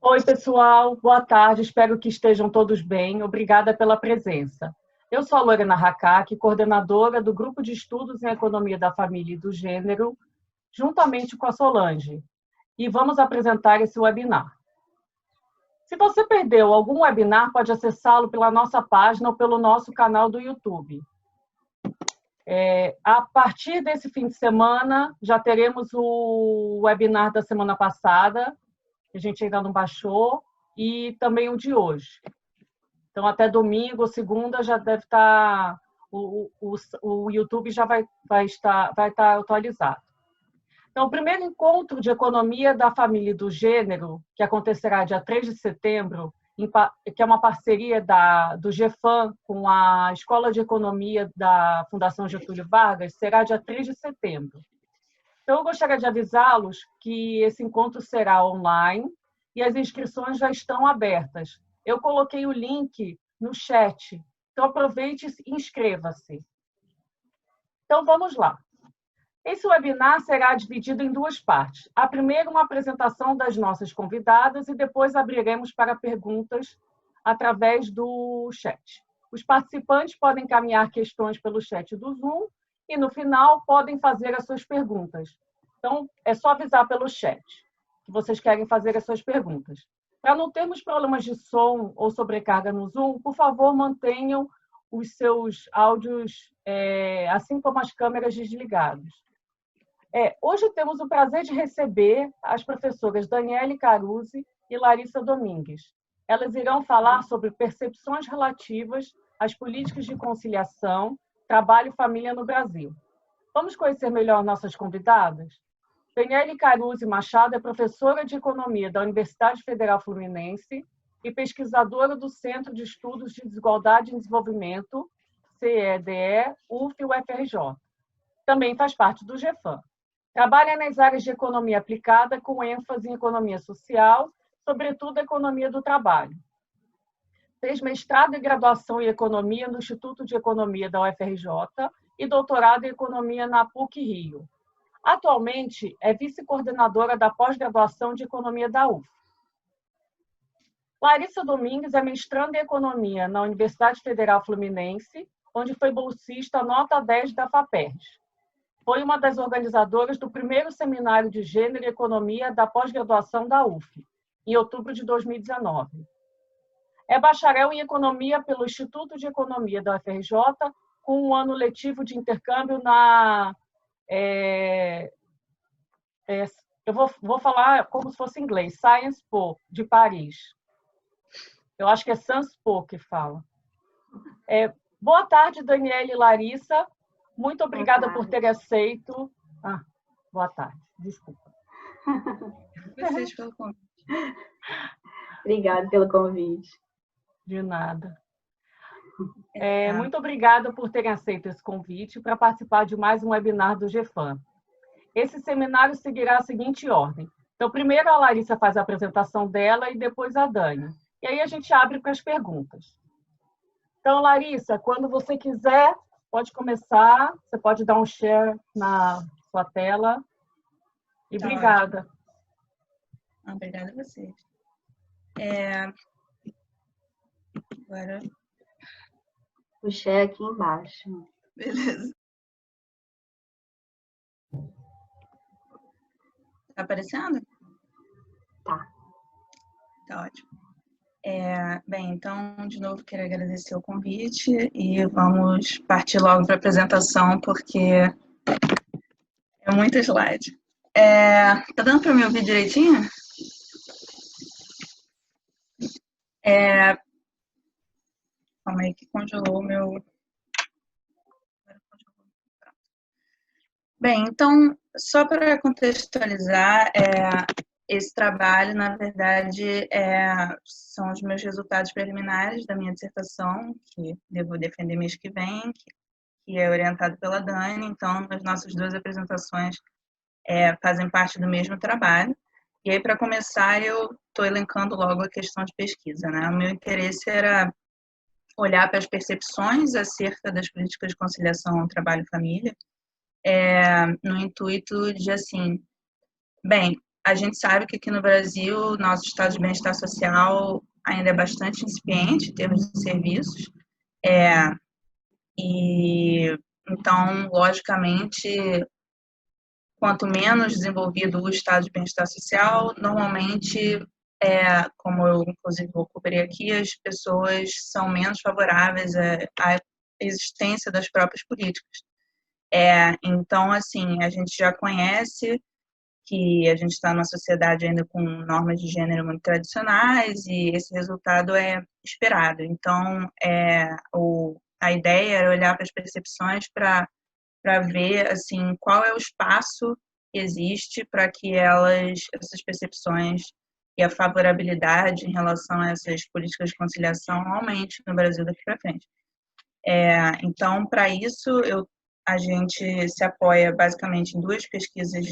Oi, pessoal, boa tarde, espero que estejam todos bem. Obrigada pela presença. Eu sou a Lorena Hakak, coordenadora do Grupo de Estudos em Economia da Família e do Gênero, juntamente com a Solange, e vamos apresentar esse webinar. Se você perdeu algum webinar, pode acessá-lo pela nossa página ou pelo nosso canal do YouTube. A partir desse fim de semana, já teremos o webinar da semana passada, que a gente ainda não baixou, e também o de hoje. Então, até domingo ou segunda já deve estar, o YouTube já vai estar atualizado. Então, o primeiro encontro de economia da família e do gênero, que acontecerá dia 3 de setembro, que é uma parceria do GEFAM com a Escola de Economia da Fundação Getúlio Vargas, será dia 3 de setembro. Então, eu gostaria de avisá-los que esse encontro será online e as inscrições já estão abertas. Eu coloquei o link no chat, então aproveite e inscreva-se. Então, vamos lá. Esse webinar será dividido em duas partes. A primeira, uma apresentação das nossas convidadas e depois abriremos para perguntas através do chat. Os participantes podem encaminhar questões pelo chat do Zoom e, no final, podem fazer as suas perguntas. Então, é só avisar pelo chat que vocês querem fazer as suas perguntas. Para não termos problemas de som ou sobrecarga no Zoom, por favor, mantenham os seus áudios, assim como as câmeras, desligados. Hoje temos o prazer de receber as professoras Daniele Caruzi e Larissa Domingues. Elas irão falar sobre percepções relativas às políticas de conciliação, trabalho e família no Brasil. Vamos conhecer melhor nossas convidadas? Daniele Caruzi Machado é professora de Economia da Universidade Federal Fluminense e pesquisadora do Centro de Estudos de Desigualdade e Desenvolvimento, CEDE, UF e UFRJ. Também faz parte do GEFAM. Trabalha nas áreas de economia aplicada, com ênfase em economia social, sobretudo economia do trabalho. Fez mestrado e graduação em economia no Instituto de Economia da UFRJ e doutorado em economia na PUC-Rio. Atualmente, é vice-coordenadora da pós-graduação de economia da UF. Larissa Domingues é mestranda em economia na Universidade Federal Fluminense, onde foi bolsista nota 10 da FAPERJ. Foi uma das organizadoras do primeiro seminário de Gênero e Economia da pós-graduação da UF, em outubro de 2019. É bacharel em Economia pelo Instituto de Economia da UFRJ, com um ano letivo de intercâmbio na... eu vou falar como se fosse em inglês, Sciences Po, de Paris. Eu acho que é Sciences Po que fala. Boa tarde, Daniele e Larissa. Muito obrigada por ter aceito. Boa tarde, desculpa. Vocês pelo convite. Obrigada pelo convite. De nada. Muito obrigada por terem aceito esse convite para participar de mais um webinar do GEFAM. Esse seminário seguirá a seguinte ordem. Então, primeiro a Larissa faz a apresentação dela e depois a Dani. E aí a gente abre para as perguntas. Então, Larissa, quando você quiser, pode começar. Você pode dar um share na sua tela. E tá, obrigada. Ótimo. Obrigada a vocês. Agora... O share aqui embaixo. Beleza. Tá aparecendo? Tá. Tá ótimo. Bem, então, de novo, quero agradecer o convite e vamos partir logo para a apresentação, porque é muito slide. Tá dando para me ouvir direitinho? Calma aí que congelou o meu... Bem, então, só para contextualizar, esse trabalho, na verdade, são os meus resultados preliminares da minha dissertação, que devo defender mês que vem, que é orientado pela Dani. Então, as nossas duas apresentações fazem parte do mesmo trabalho. E aí, para começar, eu estou elencando logo a questão de pesquisa, né? O meu interesse era olhar para as percepções acerca das políticas de conciliação trabalho e família, no intuito de, assim, bem, a gente sabe que aqui no Brasil, nosso estado de bem-estar social ainda é bastante incipiente em termos de serviços. E então, logicamente, quanto menos desenvolvido o estado de bem-estar social, normalmente, como eu inclusive vou cobrir aqui, as pessoas são menos favoráveis à existência das próprias políticas. Então, assim, a gente já conhece que a gente está numa sociedade ainda com normas de gênero muito tradicionais e esse resultado é esperado. Então, a ideia era olhar para as percepções para ver assim qual é o espaço que existe para que essas percepções e a favorabilidade em relação a essas políticas de conciliação aumente no Brasil daqui para frente. Então, para isso, a gente se apoia basicamente em duas pesquisas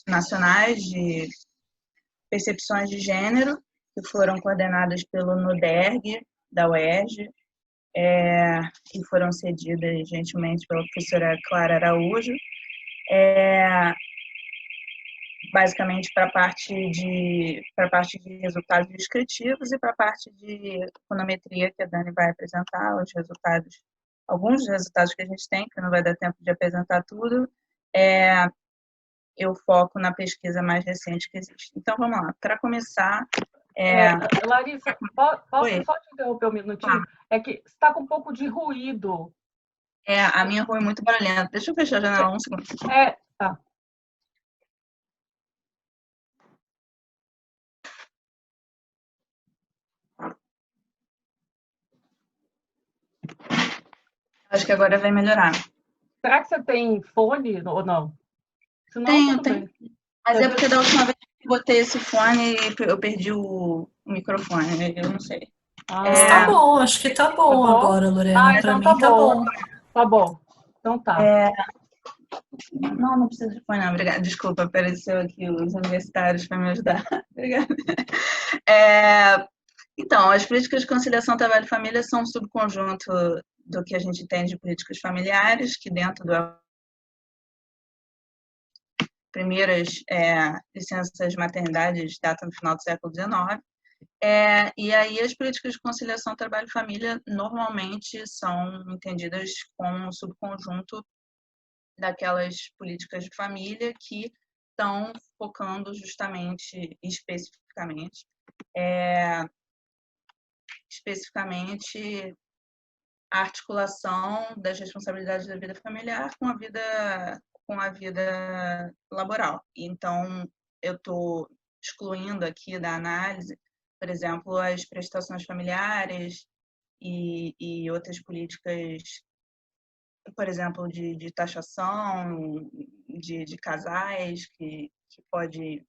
nacionais de percepções de gênero, que foram coordenadas pelo NUDERG, da UERJ, e foram cedidas gentilmente pela professora Clara Araújo, basicamente para a parte de resultados descritivos e para a parte de econometria, que a Dani vai apresentar, alguns dos resultados que a gente tem, que não vai dar tempo de apresentar tudo, eu foco na pesquisa mais recente que existe. Então, vamos lá. Para começar... Larissa, posso só te interromper um minutinho? É que está com um pouco de ruído. A minha rua é muito barulhenta. Deixa eu fechar a janela um segundo. Tá. Acho que agora vai melhorar. Será que você tem fone ou não? Senão, tenho. Mas é porque da última vez que botei esse fone, eu perdi o microfone. Eu não sei. Tá bom, acho que tá bom agora, Lorena. Pra então mim tá bom. Tá bom. Então tá. Não precisa de fone, não. Obrigada. Desculpa, apareceu aqui os universitários para me ajudar. Obrigada. Então, as políticas de conciliação trabalho e família são um subconjunto do que a gente tem de políticas familiares, que dentro do primeiras licenças maternidades datam no final do século XIX. E aí as políticas de conciliação trabalho e família normalmente são entendidas como um subconjunto daquelas políticas de família que estão focando justamente, especificamente, a articulação das responsabilidades da vida familiar com a vida laboral. Então, eu estou excluindo aqui da análise, por exemplo, as prestações familiares e outras políticas, por exemplo, de taxação de casais, que pode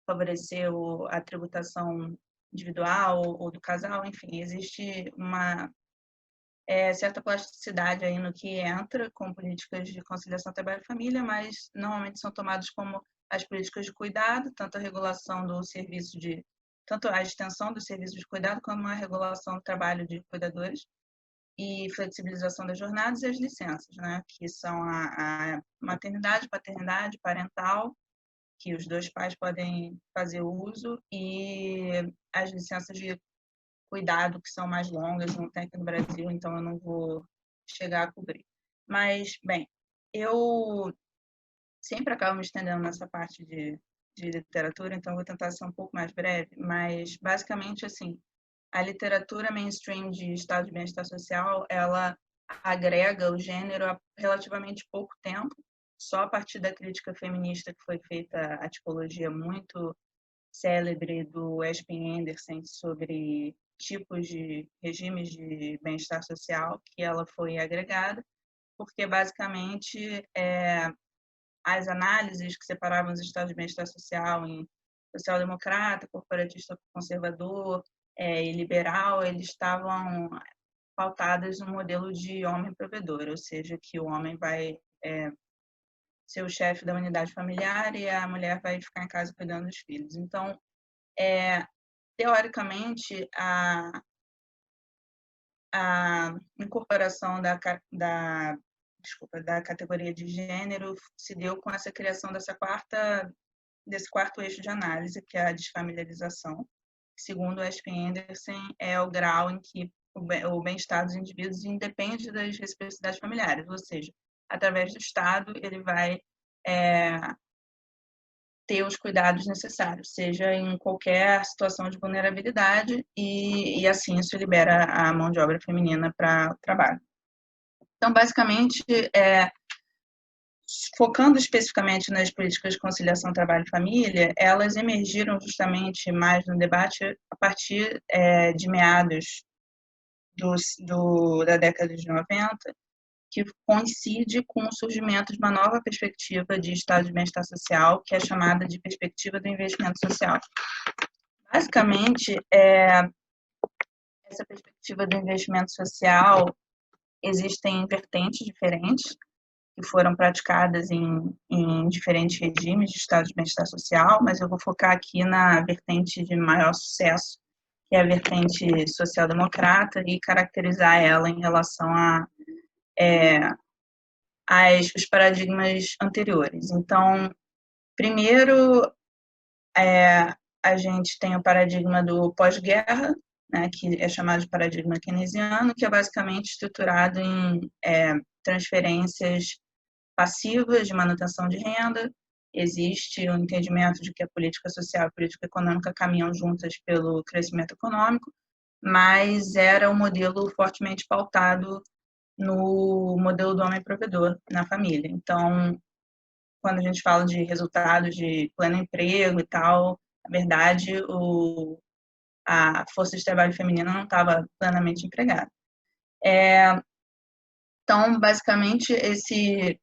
favorecer a tributação individual ou do casal, enfim, existe uma certa plasticidade aí no que entra com políticas de conciliação trabalho e família, mas normalmente são tomadas como as políticas de cuidado, tanto a regulação do serviço tanto a extensão do serviço de cuidado como a regulação do trabalho de cuidadores e flexibilização das jornadas e as licenças, né, que são a maternidade, paternidade, parental, que os dois pais podem fazer uso, e as licenças de cuidado, que são mais longas, não tem aqui no Brasil, então eu não vou chegar a cobrir. Mas, bem, eu sempre acabo me estendendo nessa parte de literatura, então eu vou tentar ser um pouco mais breve, mas, basicamente, assim, a literatura mainstream de estado de bem-estar social, ela agrega o gênero há relativamente pouco tempo, só a partir da crítica feminista que foi feita a tipologia muito célebre do Espen Andersen sobre tipos de regimes de bem-estar social, que ela foi agregada, porque basicamente as análises que separavam os estados de bem-estar social em social-democrata, corporatista, conservador e liberal, eles estavam pautadas no modelo de homem provedor, ou seja, que o homem vai ser o chefe da unidade familiar e a mulher vai ficar em casa cuidando dos filhos. Então, teoricamente, a incorporação da categoria de gênero se deu com essa criação dessa quarta desse quarto eixo de análise, que é a desfamiliarização. Segundo o Espen Andersen, é o grau em que o bem-estar dos indivíduos independe das reciprocidades familiares, ou seja, através do Estado, ele vai ter os cuidados necessários, seja em qualquer situação de vulnerabilidade, e assim isso libera a mão de obra feminina para o trabalho. Então, basicamente, focando especificamente nas políticas de conciliação trabalho e família, elas emergiram justamente mais no debate a partir de meados da década de 90, que coincide com o surgimento de uma nova perspectiva de estado de bem-estar social, que é chamada de perspectiva do investimento social. Basicamente, essa perspectiva do investimento social, existem vertentes diferentes que foram praticadas em diferentes regimes de estado de bem-estar social, mas eu vou focar aqui na vertente de maior sucesso, que é a vertente social-democrata, e caracterizar ela em relação os paradigmas anteriores. Então, primeiro, a gente tem o paradigma do pós-guerra, né, que é chamado de paradigma keynesiano, que é basicamente estruturado em transferências passivas de manutenção de renda. Existe o entendimento de que a política social e a política econômica caminham juntas pelo crescimento econômico, mas era um modelo fortemente pautado no modelo do homem provedor na família. Então, quando a gente fala de resultados de pleno emprego e tal, na verdade, a força de trabalho feminina não estava plenamente empregada. Então, basicamente, esse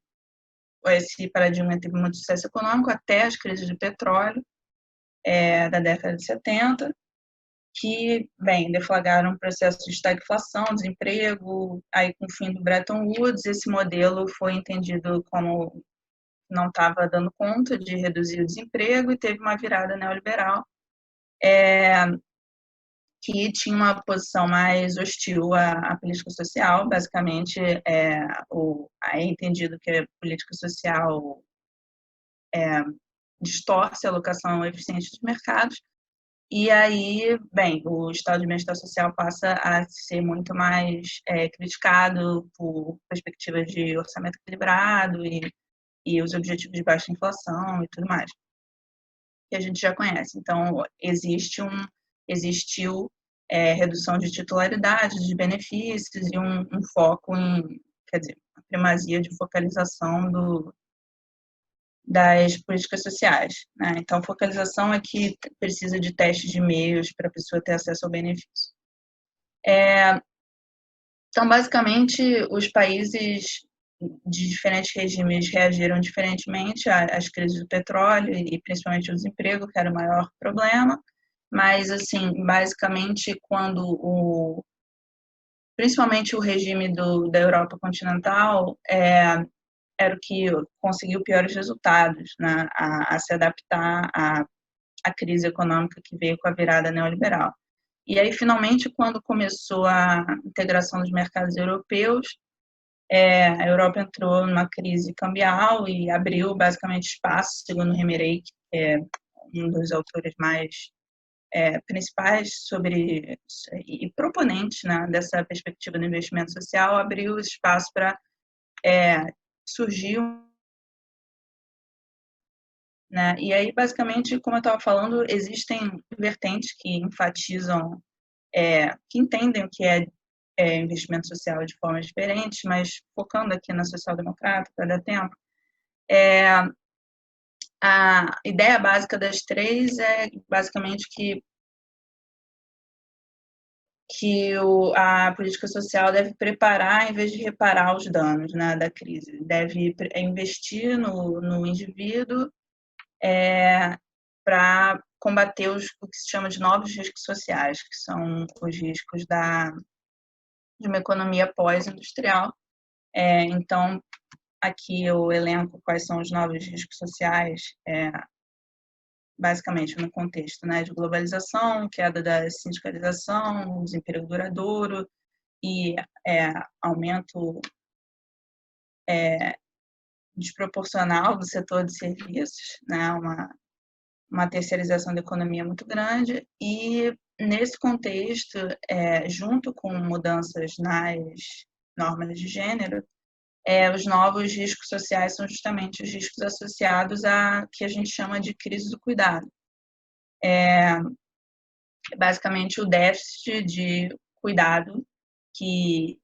paradigma teve muito sucesso econômico até as crises de petróleo da década de 70, que, bem, deflagraram um processo de estagflação, desemprego. Aí, com o fim do Bretton Woods, esse modelo foi entendido como não estava dando conta de reduzir o desemprego, e teve uma virada neoliberal que tinha uma posição mais hostil à política social. Basicamente, é entendido que a política social distorce a alocação eficiente dos mercados, e aí, bem, o estado de bem-estar social passa a ser muito mais criticado por perspectivas de orçamento equilibrado e os objetivos de baixa inflação e tudo mais, que a gente já conhece. Então, existiu redução de titularidade, de benefícios, e um foco quer dizer, a primazia de focalização das políticas sociais, né? Então, focalização é que precisa de testes de meios para a pessoa ter acesso ao benefício. Então, basicamente, os países de diferentes regimes reagiram diferentemente às crises do petróleo e principalmente o desemprego, que era o maior problema. Mas, assim, basicamente, principalmente o regime da Europa continental era o que conseguiu piores resultados, né, a se adaptar à crise econômica que veio com a virada neoliberal. E aí, finalmente, quando começou a integração dos mercados europeus, a Europa entrou numa crise cambial e abriu basicamente espaço, segundo o Remirei, que é um dos autores mais principais e proponentes, né, dessa perspectiva do investimento social, abriu espaço para surgir, né? E aí, basicamente, como eu estava falando, existem vertentes que enfatizam, que entendem o que é investimento social de formas diferentes, mas focando aqui na social-democrata, para dar tempo, a ideia básica das três é basicamente que a política social deve preparar em vez de reparar os danos, né, da crise. Deve investir no indivíduo para combater o que se chama de novos riscos sociais, que são os riscos de uma economia pós-industrial. Então, aqui eu elenco quais são os novos riscos sociais, basicamente no contexto, né, de globalização, queda da sindicalização, desemprego duradouro e aumento desproporcional do setor de serviços, né, uma terceirização da economia muito grande e, nesse contexto, junto com mudanças nas normas de gênero, os novos riscos sociais são justamente os riscos associados a que a gente chama de crise do cuidado. Basicamente, o déficit de cuidado que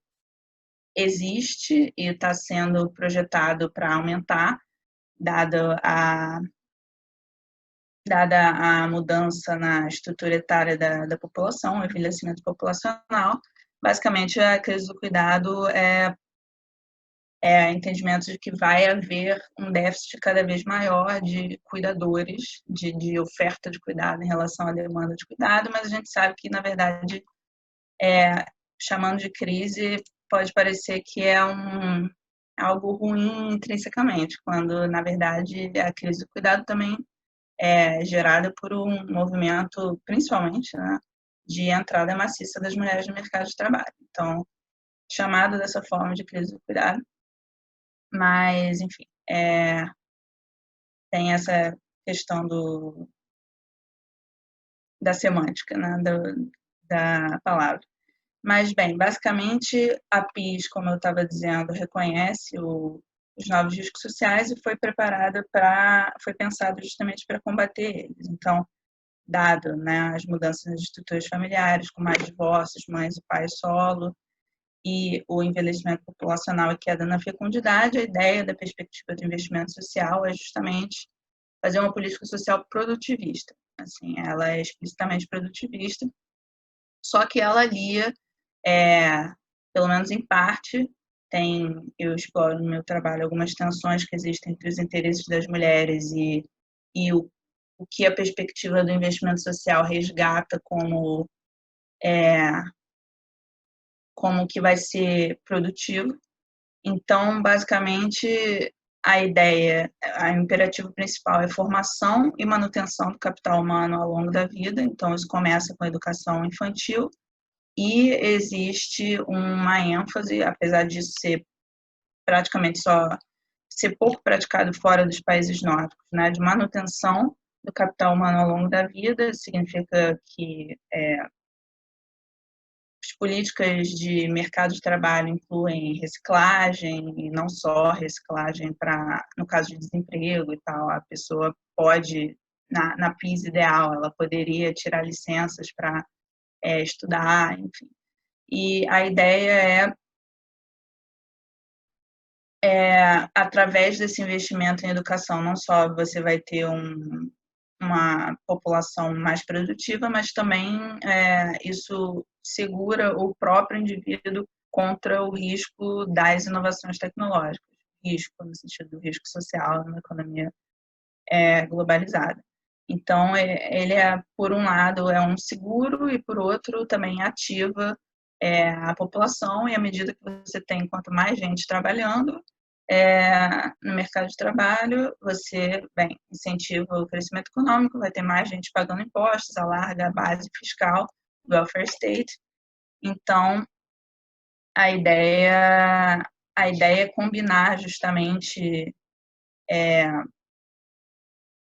existe e está sendo projetado para aumentar, dada a mudança na estrutura etária da população, o envelhecimento populacional. Basicamente, a crise do cuidado é entendimento de que vai haver um déficit cada vez maior de cuidadores, de oferta de cuidado em relação à demanda de cuidado, mas a gente sabe que, na verdade, chamando de crise, pode parecer que é algo ruim intrinsecamente, quando, na verdade, a crise do cuidado também é gerada por um movimento, principalmente, né, de entrada maciça das mulheres no mercado de trabalho. Então, chamado dessa forma de crise do cuidado, mas, enfim, tem essa questão da semântica, né, da palavra. Mas, bem, basicamente, a PIS, como eu estava dizendo, reconhece os novos riscos sociais e foi pensado justamente para combater eles. Então, dado, né, as mudanças nas estruturas familiares, com mais divórcios, mães e pais solo, e o envelhecimento populacional e queda na fecundidade, a ideia da perspectiva do investimento social é justamente fazer uma política social produtivista. Assim, ela é explicitamente produtivista, só que ela alia, pelo menos em parte, eu exploro no meu trabalho algumas tensões que existem entre os interesses das mulheres e o que a perspectiva do investimento social resgata como que vai ser produtivo. Então, basicamente, o imperativo principal é formação e manutenção do capital humano ao longo da vida. Então, isso começa com a educação infantil e existe uma ênfase, apesar disso ser praticamente ser pouco praticado fora dos países nórdicos, né, de manutenção do capital humano ao longo da vida. Significa que as políticas de mercado de trabalho incluem reciclagem, e não só reciclagem no caso de desemprego e tal. A pessoa pode, na PIS ideal, ela poderia tirar licenças para estudar, enfim. E a ideia através desse investimento em educação, não só você vai ter uma população mais produtiva, mas também isso segura o próprio indivíduo contra o risco das inovações tecnológicas, risco no sentido do risco social numa economia globalizada. Então, ele por um lado, é um seguro e, por outro, também ativa a população, e à medida que você tem quanto mais gente trabalhando no mercado de trabalho, você, incentiva o crescimento econômico, vai ter mais gente pagando impostos, alarga a base fiscal do welfare state. Então, a ideia é combinar justamente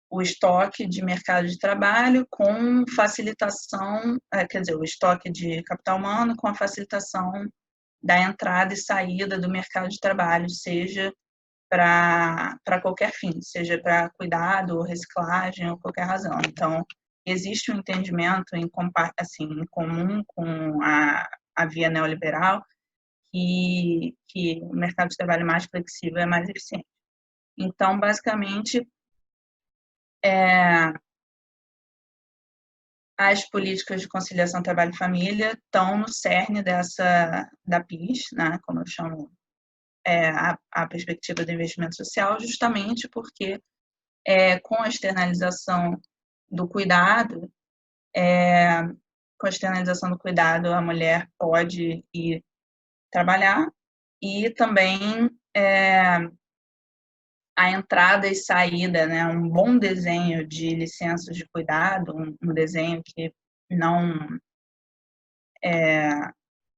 o estoque de mercado de trabalho com facilitação, o estoque de capital humano com a facilitação da entrada e saída do mercado de trabalho, seja para qualquer fim, seja para cuidado, ou reciclagem, ou qualquer razão. Então, existe um entendimento em comum com a via neoliberal que o mercado de trabalho mais flexível é mais eficiente. Então, basicamente, as políticas de conciliação trabalho-família estão no cerne da PIS, né, como eu chamo a perspectiva do investimento social, justamente porque com a externalização do cuidado, a mulher pode ir trabalhar e também a entrada e saída, né, um bom desenho de licenças de cuidado, um desenho que não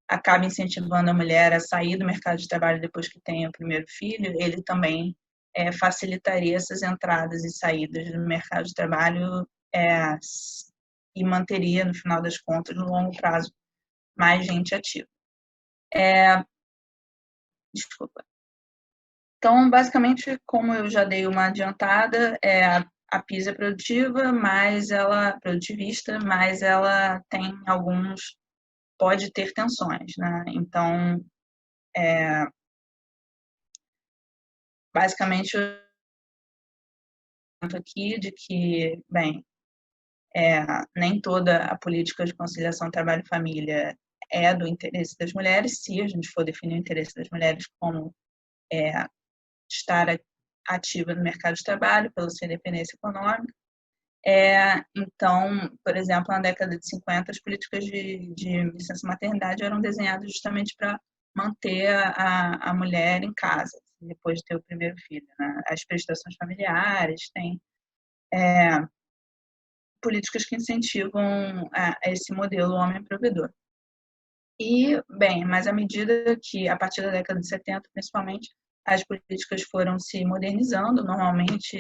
acaba incentivando a mulher a sair do mercado de trabalho depois que tem o primeiro filho, ele também facilitaria essas entradas e saídas do mercado de trabalho e manteria, no final das contas, no longo prazo, mais gente ativa. Desculpa. Então, basicamente, como eu já dei uma adiantada, a PISA é produtivista, mas ela tem pode ter tensões, né? Então, basicamente, eu aqui de que, bem, nem toda a política de conciliação trabalho e família é do interesse das mulheres, se a gente for definir o interesse das mulheres como estar ativa no mercado de trabalho, pela sua independência econômica. Então, por exemplo, na década de 50, as políticas de licença-maternidade eram desenhadas justamente para manter a mulher em casa, depois de ter o primeiro filho, né? As prestações familiares, tem políticas que incentivam esse modelo homem provedor. E, bem, mas à medida que, a partir da década de 70, principalmente, as políticas foram se modernizando, normalmente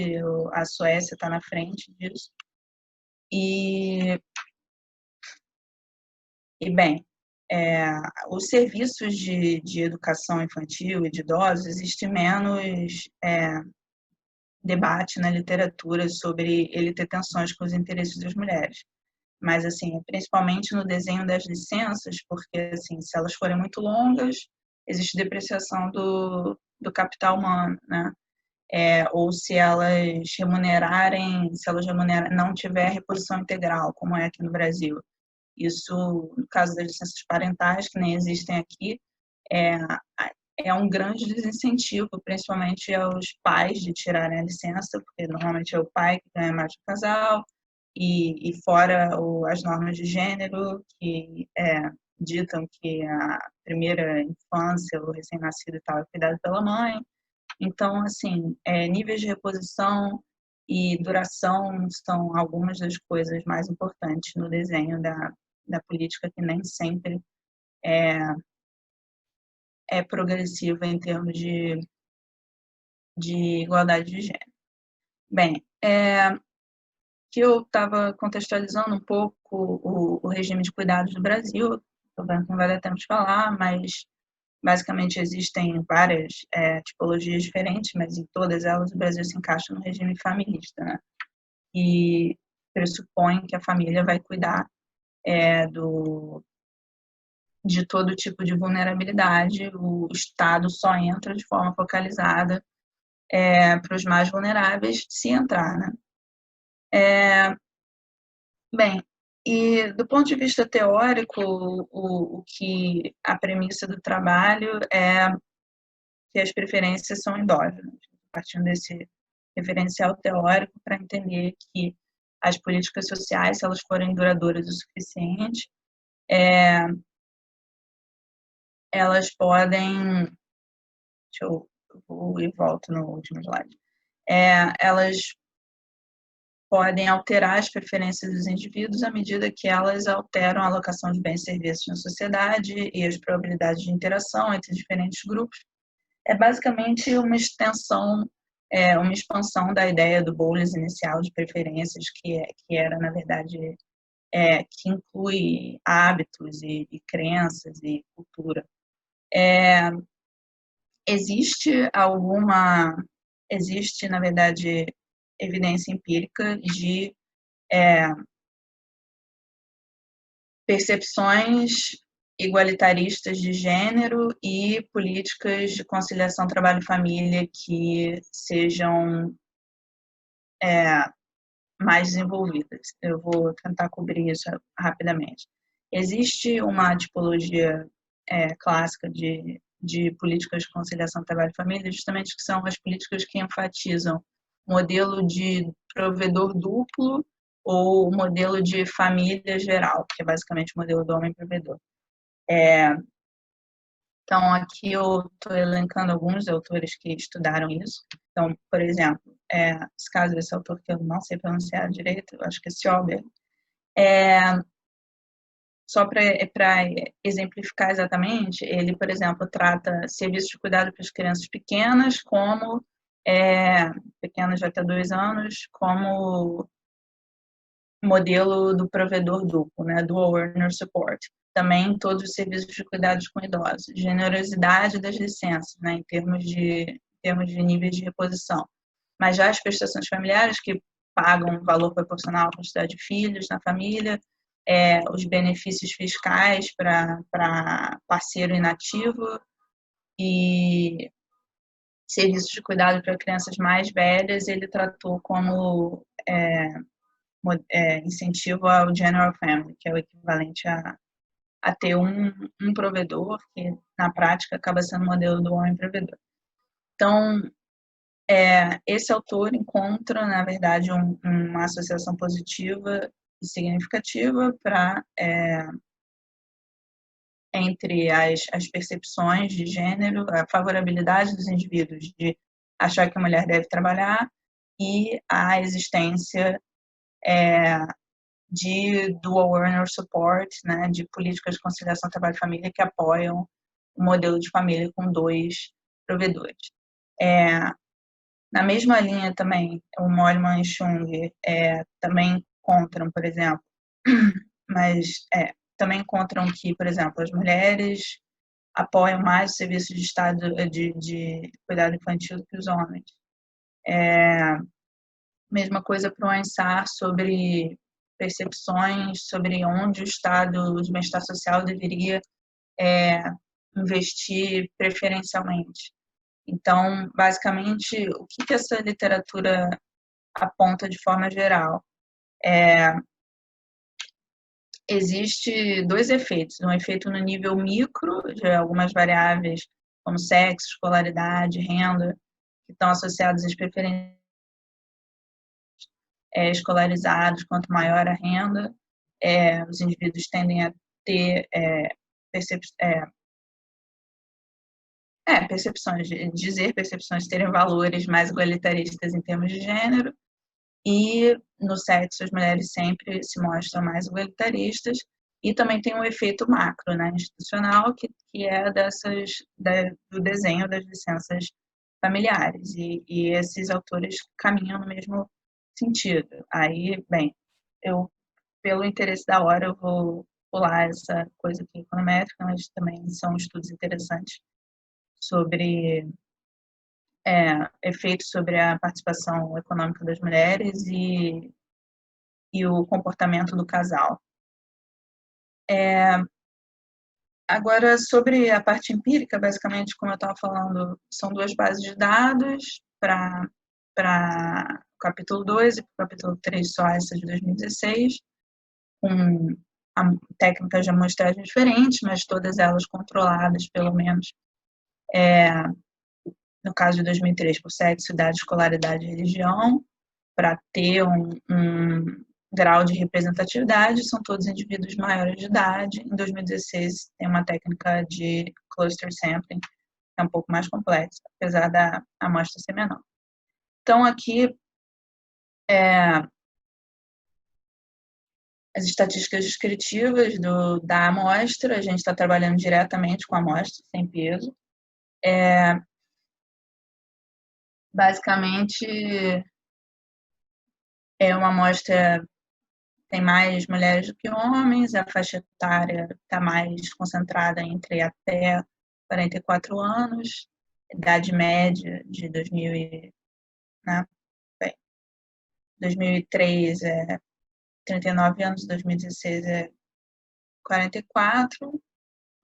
a Suécia está na frente disso. E bem, os serviços de educação infantil e de idosos, existe menos debate na literatura sobre ele ter tensões com os interesses das mulheres. Mas, assim, principalmente no desenho das licenças, porque, assim, se elas forem muito longas, existe depreciação do capital humano, né? Ou se elas não tiver reposição integral, como é aqui no Brasil. Isso, no caso das licenças parentais, que nem existem aqui, é um grande desincentivo, principalmente aos pais, de tirarem a licença, porque normalmente é o pai que ganha mais do casal, e fora as normas de gênero, que ditam que a primeira infância, o recém-nascido e tal, é cuidado pela mãe. Então, assim, níveis de reposição e duração são algumas das coisas mais importantes no desenho da política, que nem sempre é progressiva em termos de igualdade de gênero. Bem, que eu estava contextualizando um pouco o regime de cuidados do Brasil, estou vendo que não vai dar tempo de falar, mas basicamente existem várias tipologias diferentes, mas em todas elas o Brasil se encaixa no regime familista, né? E pressupõe que a família vai cuidar de todo tipo de vulnerabilidade, o Estado só entra de forma focalizada para os mais vulneráveis, se entrar, né? Bem, e do ponto de vista teórico, o que a premissa do trabalho é que as preferências são endógenas, partindo desse referencial teórico para entender que as políticas sociais, se elas forem duradouras o suficiente, elas podem... Deixa eu vou e volto no último slide. Elas podem alterar as preferências dos indivíduos à medida que elas alteram a alocação de bens e serviços na sociedade e as probabilidades de interação entre diferentes grupos. É basicamente uma extensão, uma expansão da ideia do Bowles inicial de preferências, que era, na verdade, que inclui hábitos e crenças e cultura. Existe, na verdade, evidência empírica de percepções igualitaristas de gênero e políticas de conciliação trabalho e família que sejam mais desenvolvidas. Eu vou tentar cobrir isso rapidamente. Existe uma tipologia clássica de políticas de conciliação trabalho e família, justamente que são as políticas que enfatizam modelo de provedor duplo ou modelo de família geral, que é basicamente o modelo do homem provedor. Então, aqui eu estou elencando alguns autores que estudaram isso. Então, por exemplo, esse caso desse autor que eu não sei pronunciar direito, eu acho que é Sjoberg, só para exemplificar exatamente, ele, por exemplo, trata serviços de cuidado para as crianças pequenas como pequenos de até 2 anos, como modelo do provedor duplo, né, Dual Earner Support. Também todos os serviços de cuidados com idosos. Generosidade das licenças, né, em termos de níveis de reposição. Mas já as prestações familiares, que pagam um valor proporcional à quantidade de filhos na família, os benefícios fiscais para parceiro inativo e serviços de cuidado para crianças mais velhas, ele tratou como incentivo ao General Family, que é o equivalente a ter um provedor, que na prática acaba sendo o modelo do homem provedor. Então, esse autor encontra, na verdade, uma associação positiva e significativa entre as percepções de gênero, a favorabilidade dos indivíduos de achar que a mulher deve trabalhar e a existência de dual earner support, né, de políticas de conciliação trabalho-família que apoiam o modelo de família com 2 provedores. Na mesma linha também, o Mollman e Chung também encontram, por exemplo, também encontram que, por exemplo, as mulheres apoiam mais o serviço de estado de cuidado infantil do que os homens. Mesma coisa para o Ansar sobre percepções sobre onde o Estado de bem-estar social deveria investir preferencialmente. Então, basicamente, o que essa literatura aponta de forma geral? Existe 2 efeitos. Um efeito no nível micro, de algumas variáveis, como sexo, escolaridade, renda, que estão associados às preferências escolarizados. Quanto maior a renda, os indivíduos tendem a ter percepções, terem valores mais igualitaristas em termos de gênero, e no sexo as mulheres sempre se mostram mais igualitaristas, e também tem um efeito macro, né, institucional, que é do desenho das licenças familiares, e esses autores caminham no mesmo sentido. Aí, bem, pelo interesse da hora, eu vou pular essa coisa aqui econométrica, mas também são estudos interessantes sobre efeitos sobre a participação econômica das mulheres e o comportamento do casal. Agora, sobre a parte empírica, basicamente, como eu estava falando, são 2 bases de dados para o capítulo 2 e para o capítulo 3, só essa de 2016, com técnicas de amostragem diferentes, mas todas elas controladas, pelo menos, no caso de 2003, por sexo, idade, escolaridade e religião, para ter um grau de representatividade. São todos indivíduos maiores de idade. Em 2016, tem uma técnica de cluster sampling, que é um pouco mais complexa, apesar da amostra ser menor. Então, aqui, as estatísticas descritivas da amostra. A gente está trabalhando diretamente com a amostra, sem peso. Basicamente, uma amostra tem mais mulheres do que homens, a faixa etária está mais concentrada entre até 44 anos, idade média de 2003 é 39 anos, 2016 é 44,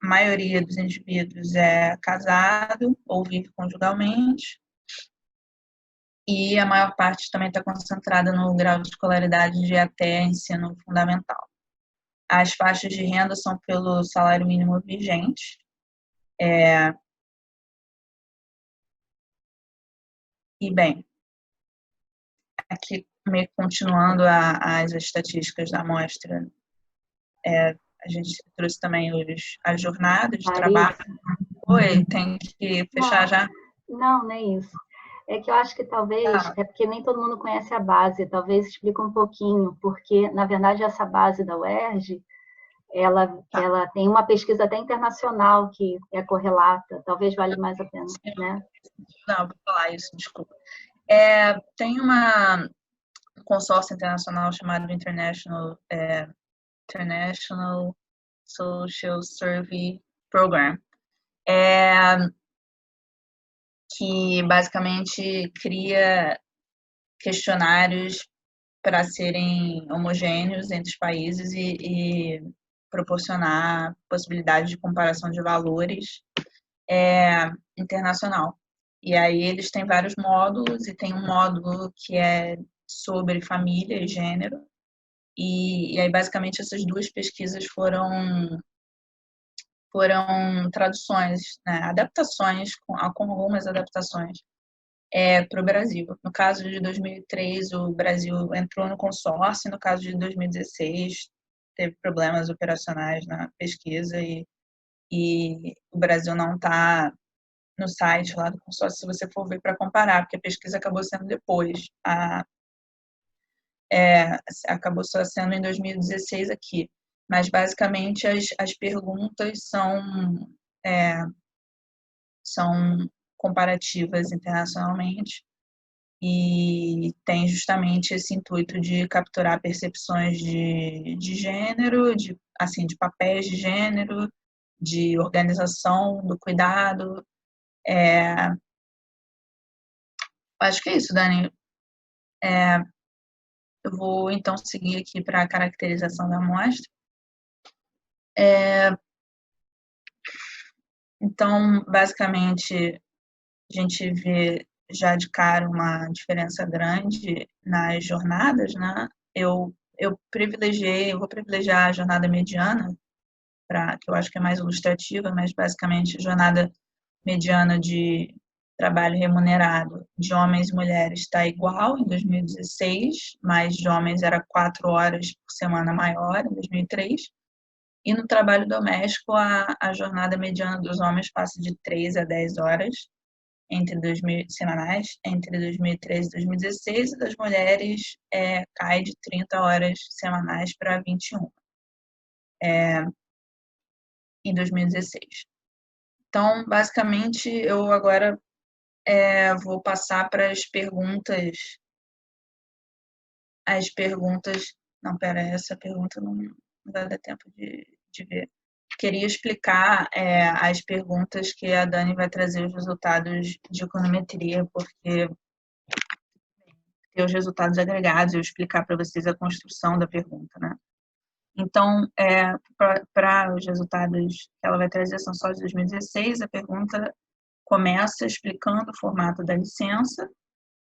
a maioria dos indivíduos é casado ou vive conjugalmente, e a maior parte também está concentrada no grau de escolaridade de até ensino fundamental. As faixas de renda são pelo salário mínimo vigente. E, bem, aqui, meio que continuando as estatísticas da amostra, a gente trouxe também as jornadas de trabalho. Oi, tem que fechar já? Não, nem isso. É que eu acho que talvez, é porque nem todo mundo conhece a base, talvez explique um pouquinho, porque, na verdade, essa base da UERJ, ela tem uma pesquisa até internacional que é correlata, talvez valha mais a pena, né? Não, vou falar isso, desculpa. Tem um consórcio internacional chamado International Social Survey Program, que basicamente cria questionários para serem homogêneos entre os países e proporcionar possibilidade de comparação de valores internacional. E aí eles têm vários módulos, e tem um módulo que é sobre família e gênero, e aí basicamente essas duas pesquisas foram traduções, né, adaptações, com algumas adaptações para o Brasil. No caso de 2003, o Brasil entrou no consórcio, no caso de 2016, teve problemas operacionais na pesquisa e o Brasil não está no site lá do consórcio, se você for ver para comparar, porque a pesquisa acabou sendo depois. Acabou só sendo em 2016 aqui. Mas, basicamente, as perguntas são comparativas internacionalmente e tem justamente esse intuito de capturar percepções de gênero, de papéis de gênero, de organização do cuidado. Acho que é isso, Dani. Eu vou, então, seguir aqui para a caracterização da amostra. Então, basicamente, a gente vê já de cara uma diferença grande nas jornadas, né? Eu vou privilegiar a jornada mediana, que eu acho que é mais ilustrativa, mas basicamente jornada mediana de trabalho remunerado de homens e mulheres está igual em 2016, mas de homens era 4 horas por semana maior em 2003. E no trabalho doméstico, a jornada mediana dos homens passa de 3 a 10 horas semanais entre 2013 e 2016, e das mulheres cai de 30 horas semanais para 21 em 2016. Então, basicamente, eu agora vou passar para as perguntas. Não, pera, essa pergunta não vai dar tempo de ver. Queria explicar as perguntas que a Dani vai trazer os resultados de econometria, porque ter os resultados agregados e eu explicar para vocês a construção da pergunta, né? Então, para os resultados que ela vai trazer, são só de 2016, a pergunta começa explicando o formato da licença.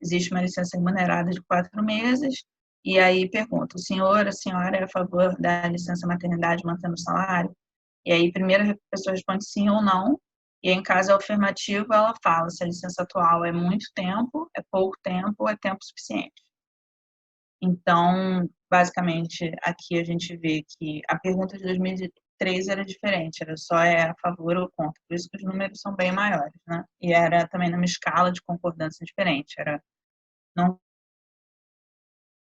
Existe uma licença remunerada de 4 meses, e aí pergunta: a senhora é a favor da licença maternidade mantendo o salário? E aí, primeiro a pessoa responde sim ou não, e em caso afirmativo, ela fala se a licença atual é muito tempo, é pouco tempo ou é tempo suficiente. Então, basicamente, aqui a gente vê que a pergunta de 2003 era diferente, era só a favor ou contra, por isso que os números são bem maiores, né? E era também numa escala de concordância diferente, era não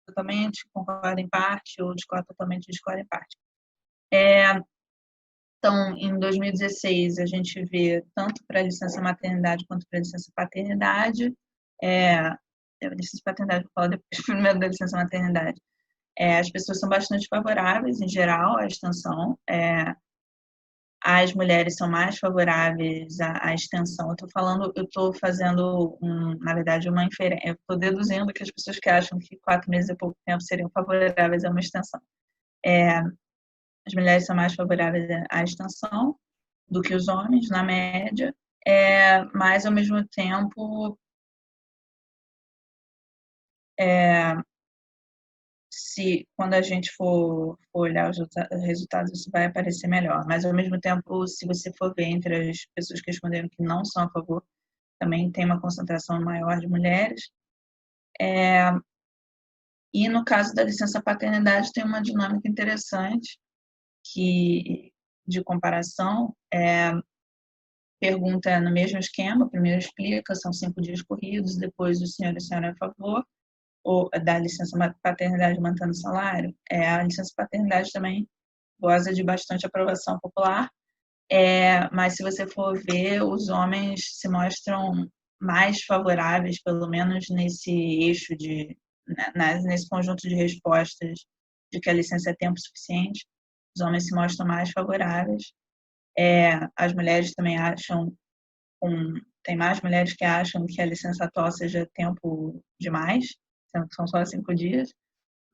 totalmente, concorda em parte, ou discorda totalmente, discorda em parte. Então, em 2016, a gente vê tanto para a licença maternidade quanto para a licença paternidade. A licença paternidade, vou falar depois primeiro da licença maternidade. As pessoas são bastante favoráveis, em geral, à extensão. As mulheres são mais favoráveis à extensão. Eu estou fazendo, na verdade, uma inferência. Eu estou deduzindo que as pessoas que acham que 4 meses é pouco tempo seriam favoráveis a uma extensão. As mulheres são mais favoráveis à extensão do que os homens, na média, mas, ao mesmo tempo, quando a gente for olhar os resultados, isso vai aparecer melhor. Mas, ao mesmo tempo, se você for ver entre as pessoas que responderam que não são a favor, também tem uma concentração maior de mulheres. E, no caso da licença paternidade, tem uma dinâmica interessante de comparação. Pergunta no mesmo esquema, primeiro explica, são 5 dias corridos, depois o senhor e a senhora é a favor, ou da licença paternidade mantendo o salário. A licença paternidade também goza de bastante aprovação popular, mas se você for ver, os homens se mostram mais favoráveis, pelo menos nesse eixo nesse conjunto de respostas de que a licença é tempo suficiente, os homens se mostram mais favoráveis. As mulheres também acham, tem mais mulheres que acham que a licença atual seja tempo demais, sendo que são só 5 dias.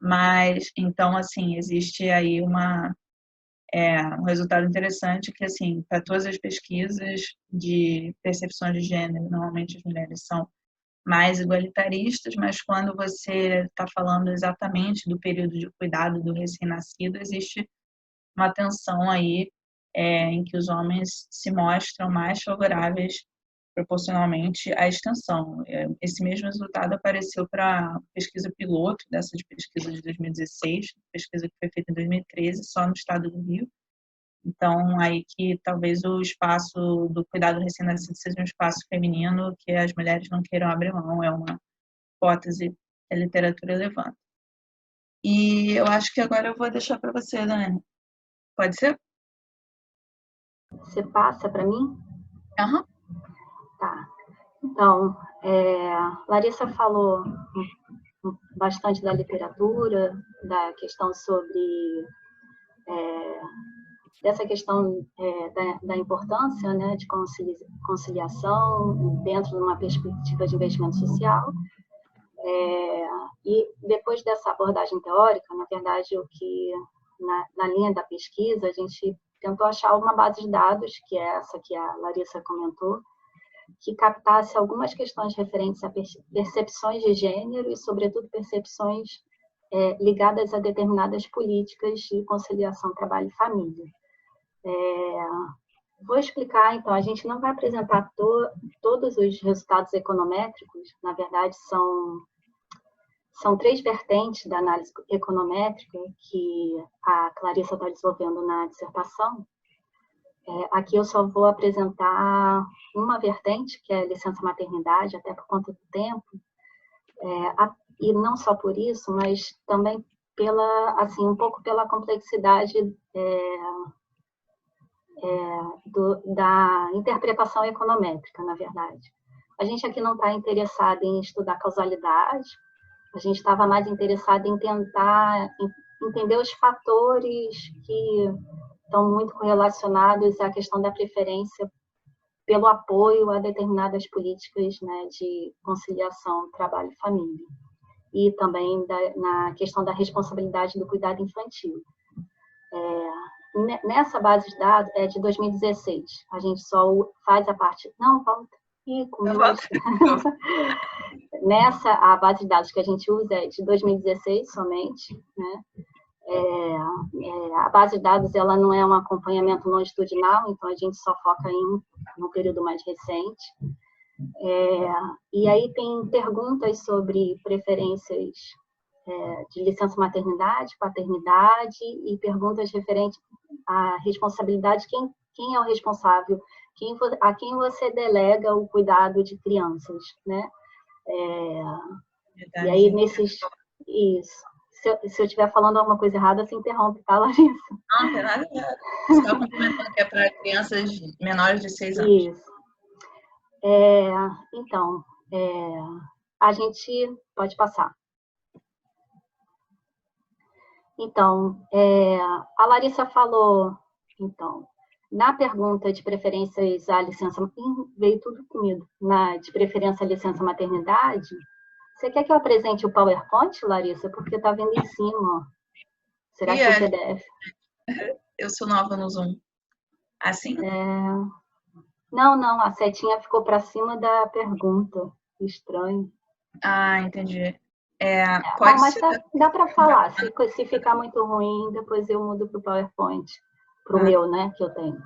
Mas, então, assim, existe aí um resultado interessante que, assim, para todas as pesquisas de percepção de gênero, normalmente as mulheres são mais igualitaristas, mas quando você está falando exatamente do período de cuidado do recém-nascido, existe uma tensão aí em que os homens se mostram mais favoráveis proporcionalmente à extensão. Esse mesmo resultado apareceu para a pesquisa piloto, dessa de pesquisa de 2016, pesquisa que foi feita em 2013, só no estado do Rio. Então, aí que talvez o espaço do cuidado recém-nascido seja um espaço feminino que as mulheres não queiram abrir mão, é uma hipótese que a literatura levanta. E eu acho que agora eu vou deixar para você, Dani. Pode ser? Você passa para mim? Aham. Tá. Então, Larissa falou bastante da literatura, da questão sobre dessa questão da importância, né, de conciliação dentro de uma perspectiva de investimento social. E depois dessa abordagem teórica, na verdade, o que na linha da pesquisa a gente tentou achar uma base de dados, que é essa que a Larissa comentou, que captasse algumas questões referentes a percepções de gênero e, sobretudo, percepções ligadas a determinadas políticas de conciliação trabalho e família. Vou explicar, então, a gente não vai apresentar todos os resultados econométricos, na verdade, são 3 vertentes da análise econométrica que a Clarissa está desenvolvendo na dissertação. Aqui eu só vou apresentar uma vertente, que é a licença maternidade, até por conta do tempo, e não só por isso, mas também um pouco pela complexidade da interpretação econométrica, na verdade. A gente aqui não está interessado em estudar causalidade, a gente estava mais interessado em tentar entender os fatores que estão muito correlacionados à questão da preferência pelo apoio a determinadas políticas, né, de conciliação trabalho e família. E também na questão da responsabilidade do cuidado infantil. Nessa base de dados é de 2016. A gente só faz a parte... Não, volta. Nessa, a base de dados que a gente usa é de 2016 somente, né? A base de dados ela não é um acompanhamento longitudinal, então a gente só foca no período mais recente. E aí tem perguntas sobre preferências de licença maternidade, paternidade e perguntas referentes à responsabilidade, quem é o responsável, a quem você delega o cuidado de crianças, né? E aí nesses... Isso. Se eu estiver falando alguma coisa errada, se interrompe, tá, Larissa? Não, tem nada errado. Só complementando que é para crianças menores de 6 anos. Isso. Então, a gente pode passar. Então, a Larissa falou, então, na pergunta de preferências à licença, veio tudo comigo, de preferência à licença maternidade. Você quer que eu apresente o PowerPoint, Larissa? Porque está vendo em cima, ó. Será que é o PDF? Eu sou nova no Zoom. Assim? Não, a setinha ficou para cima da pergunta. Estranho. Ah, entendi. Mas dá para falar. Se ficar muito ruim, depois eu mudo para o PowerPoint. Para o meu, né, que eu tenho.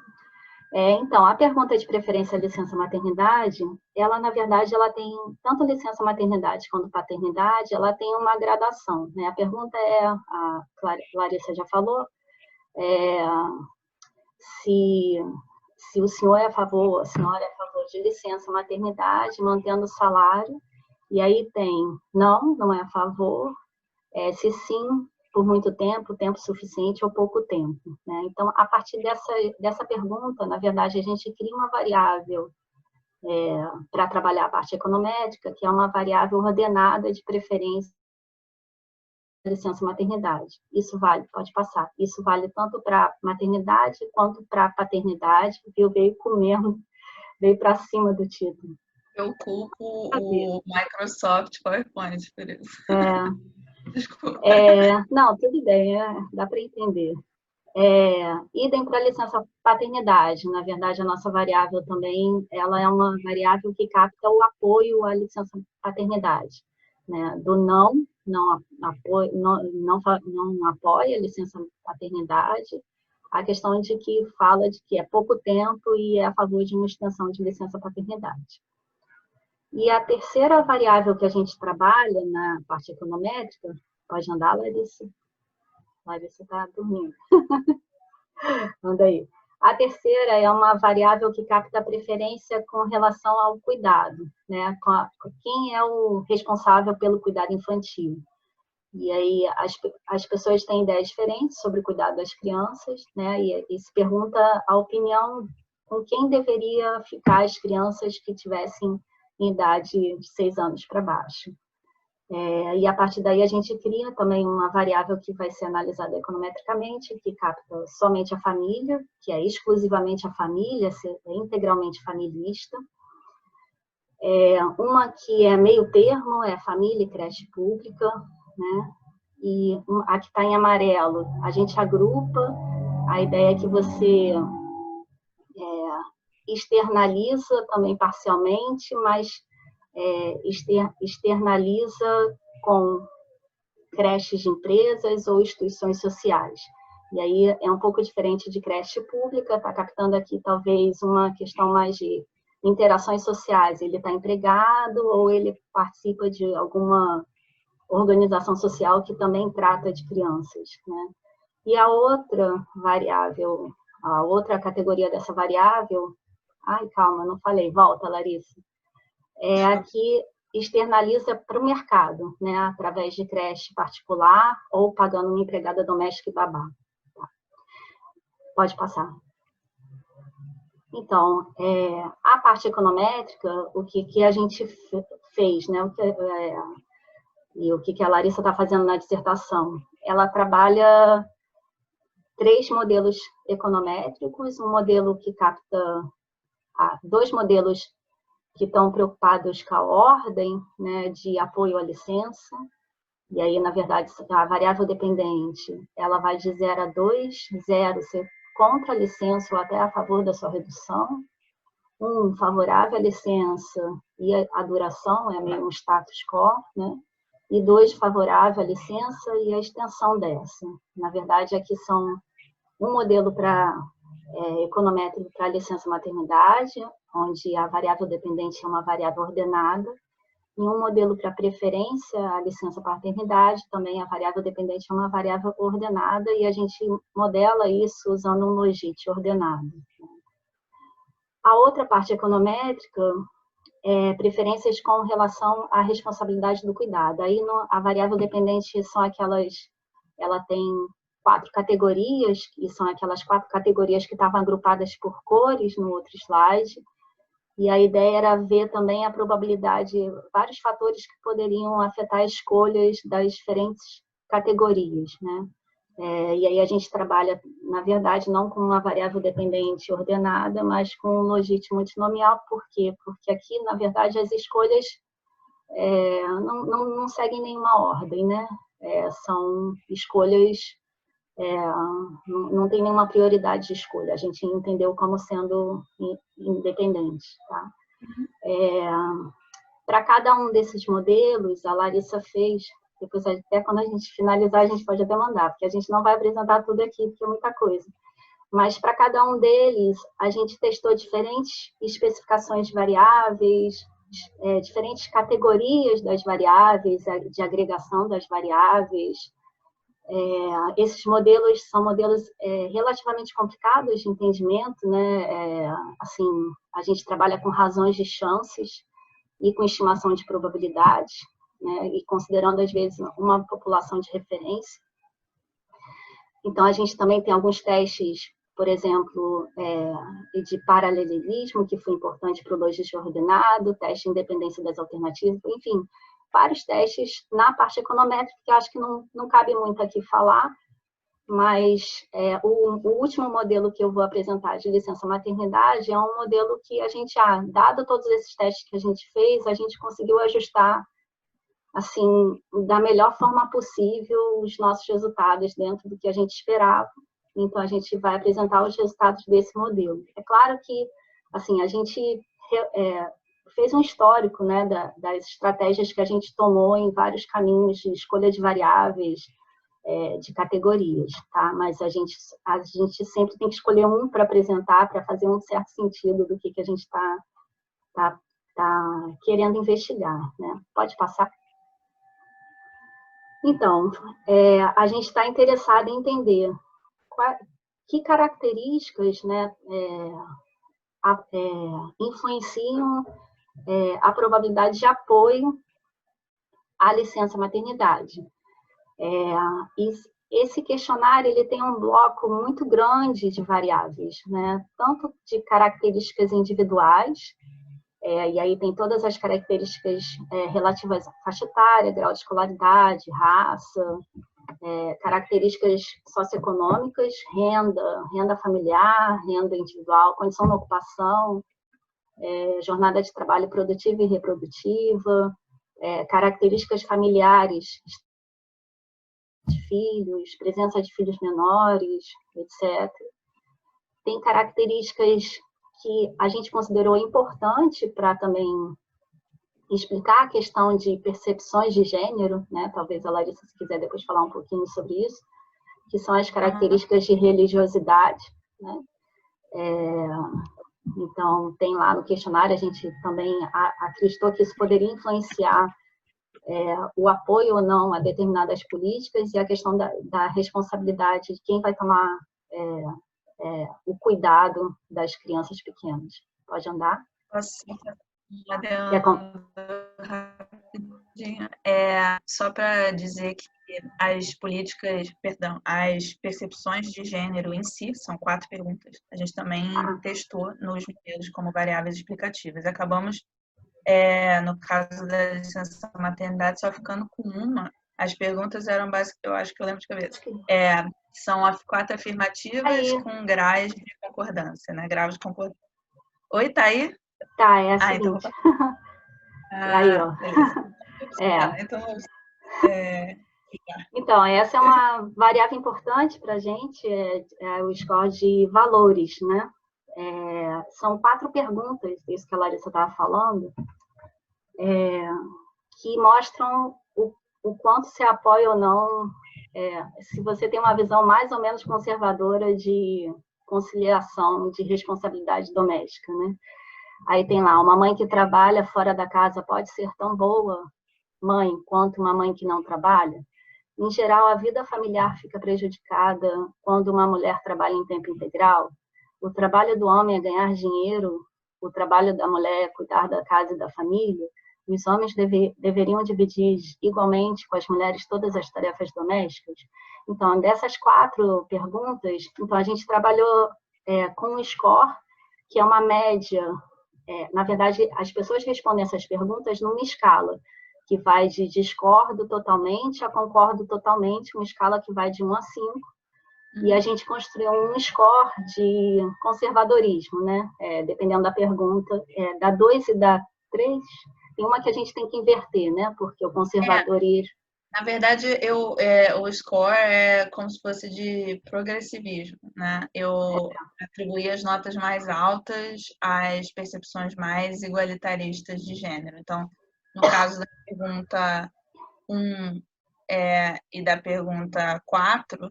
Então, a pergunta de preferência à licença maternidade, ela, na verdade, ela tem tanto licença maternidade quanto paternidade, ela tem uma gradação, né? A pergunta a Larissa já falou, se o senhor é a favor, a senhora é a favor de licença maternidade, mantendo o salário, e aí tem não é a favor, se sim, por muito tempo, tempo suficiente ou pouco tempo, né? Então, a partir dessa pergunta, na verdade, a gente cria uma variável para trabalhar a parte econométrica, que é uma variável ordenada de preferência da licença maternidade. Isso vale, pode passar, isso vale tanto para maternidade quanto para paternidade, viu? Veio com mesmo, veio para cima do título. Eu culpo o Microsoft PowerPoint por isso. Desculpa. Não, tudo bem, dá para entender. Idem para a licença paternidade. Na verdade, a nossa variável também, ela é uma variável que capta o apoio à licença paternidade, né? Do não apoia a licença paternidade, a questão de que fala de que é pouco tempo e é a favor de uma extensão de licença paternidade. E a terceira variável que a gente trabalha na parte econométrica, pode andar, Larissa? Larissa está dormindo. Anda aí. A terceira é uma variável que capta a preferência com relação ao cuidado, né? Quem é o responsável pelo cuidado infantil. E aí as pessoas têm ideias diferentes sobre o cuidado das crianças, né? E se pergunta a opinião com quem deveria ficar as crianças que tivessem em idade de 6 anos para baixo. E a partir daí a gente cria também uma variável que vai ser analisada econometricamente, que capta somente a família, que é exclusivamente a família, é integralmente familista. Uma que é meio termo, é família e creche pública, né? E a que está em amarelo, a gente agrupa, a ideia é que você externaliza também parcialmente, mas externaliza com creches de empresas ou instituições sociais. E aí é um pouco diferente de creche pública, está captando aqui talvez uma questão mais de interações sociais. Ele está empregado ou ele participa de alguma organização social que também trata de crianças, né? E a outra variável, a outra categoria dessa variável, calma, não falei, volta, Larissa, é a que externaliza para o mercado, né, através de creche particular ou pagando uma empregada doméstica e babá. Tá. Pode passar. Então, a parte econométrica, o que a gente fez, né, o que a Larissa está fazendo na dissertação, ela trabalha 3 modelos econométricos, um modelo que capta 2 modelos que estão preocupados com a ordem, né, de apoio à licença. E aí, na verdade, a variável dependente, ela vai de 0 a 2, 0 ser contra a licença ou até a favor da sua redução, 1 favorável à licença e a duração é meio um status quo, né? E 2 favorável à licença e a extensão dessa. Na verdade, aqui são um modelo econométrico para a licença maternidade, onde a variável dependente é uma variável ordenada, e um modelo para preferência à licença paternidade, também a variável dependente é uma variável ordenada, e a gente modela isso usando um logit ordenado. A outra parte econométrica é preferências com relação à responsabilidade do cuidado. Aí a variável dependente são aquelas, ela tem 4 categorias, que são aquelas 4 categorias que estavam agrupadas por cores no outro slide. E a ideia era ver também a probabilidade, vários fatores que poderiam afetar escolhas das diferentes categorias, né? E aí a gente trabalha, na verdade, não com uma variável dependente ordenada, mas com um logit multinomial. Por quê? Porque aqui, na verdade, as escolhas não seguem nenhuma ordem, né? São escolhas, não tem nenhuma prioridade de escolha. A gente entendeu como sendo independente, tá? Para cada um desses modelos, a Larissa fez, depois até quando a gente finalizar, a gente pode até mandar, porque a gente não vai apresentar tudo aqui, porque é muita coisa. Mas para cada um deles, a gente testou diferentes especificações de variáveis, diferentes categorias das variáveis, de agregação das variáveis. Esses modelos são modelos relativamente complicados de entendimento, né? Assim, a gente trabalha com razões de chances e com estimação de probabilidade, né? E considerando, às vezes, uma população de referência. Então, a gente também tem alguns testes, por exemplo, de paralelismo, que foi importante para o logístico ordenado, teste de independência das alternativas, enfim, vários testes na parte econométrica, que eu acho que não cabe muito aqui falar, mas o último modelo que eu vou apresentar de licença maternidade é um modelo que a gente, dado todos esses testes que a gente fez, a gente conseguiu ajustar assim, da melhor forma possível os nossos resultados dentro do que a gente esperava. Então, a gente vai apresentar os resultados desse modelo. É claro que, assim, a gente fez um histórico, né, das estratégias que a gente tomou em vários caminhos de escolha de variáveis, de categorias, tá? Mas a gente sempre tem que escolher um para apresentar, para fazer um certo sentido do que a gente tá querendo investigar, né? Pode passar? Então, a gente está interessado em entender que características, né, influenciam a probabilidade de apoio à licença maternidade. Esse questionário ele tem um bloco muito grande de variáveis, né, tanto de características individuais, e aí tem todas as características relativas à faixa etária, grau de escolaridade, raça, características socioeconômicas, renda familiar, renda individual, condição de ocupação, jornada de trabalho produtiva e reprodutiva, características familiares de filhos, presença de filhos menores, etc. Tem características que a gente considerou importante para também explicar a questão de percepções de gênero, né? Talvez a Larissa, se quiser, depois falar um pouquinho sobre isso, que são as características de religiosidade, né? Então, tem lá no questionário, a gente também acreditou que isso poderia influenciar o apoio ou não a determinadas políticas e a questão da responsabilidade de quem vai tomar o cuidado das crianças pequenas. Pode andar? Posso rapidinho. Só para dizer que as percepções de gênero em si são 4 perguntas. A gente também testou nos modelos como variáveis explicativas. Acabamos, no caso da licença maternidade, só ficando com uma. As perguntas eram basicamente, eu acho que eu lembro de cabeça. São 4 afirmativas com graus de concordância, né? Graus de concordância. Oi, tá aí? Tá, é a seguinte. Então... aí, ó. Então, essa é uma variável importante para a gente, o score de valores, né? São 4 perguntas, isso que a Larissa estava falando, que mostram o quanto se apoia ou não, se você tem uma visão mais ou menos conservadora de conciliação de responsabilidade doméstica, né? Aí tem lá, uma mãe que trabalha fora da casa pode ser tão boa mãe quanto uma mãe que não trabalha? Em geral, a vida familiar fica prejudicada quando uma mulher trabalha em tempo integral. O trabalho do homem é ganhar dinheiro, o trabalho da mulher é cuidar da casa e da família. Os homens deveriam dividir igualmente com as mulheres todas as tarefas domésticas. Então, dessas 4 perguntas, então a gente trabalhou com um score, que é uma média. Na verdade, as pessoas respondem essas perguntas numa escala, que vai de discordo totalmente a concordo totalmente, uma escala que vai de 1 a 5. E a gente construiu um score de conservadorismo, né? Dependendo da pergunta, da 2 e da 3, tem uma que a gente tem que inverter, né? Porque o conservadorismo... Na verdade, o score é como se fosse de progressivismo, né? Eu atribuí as notas mais altas às percepções mais igualitaristas de gênero. Então, no caso da pergunta 1 e da pergunta 4,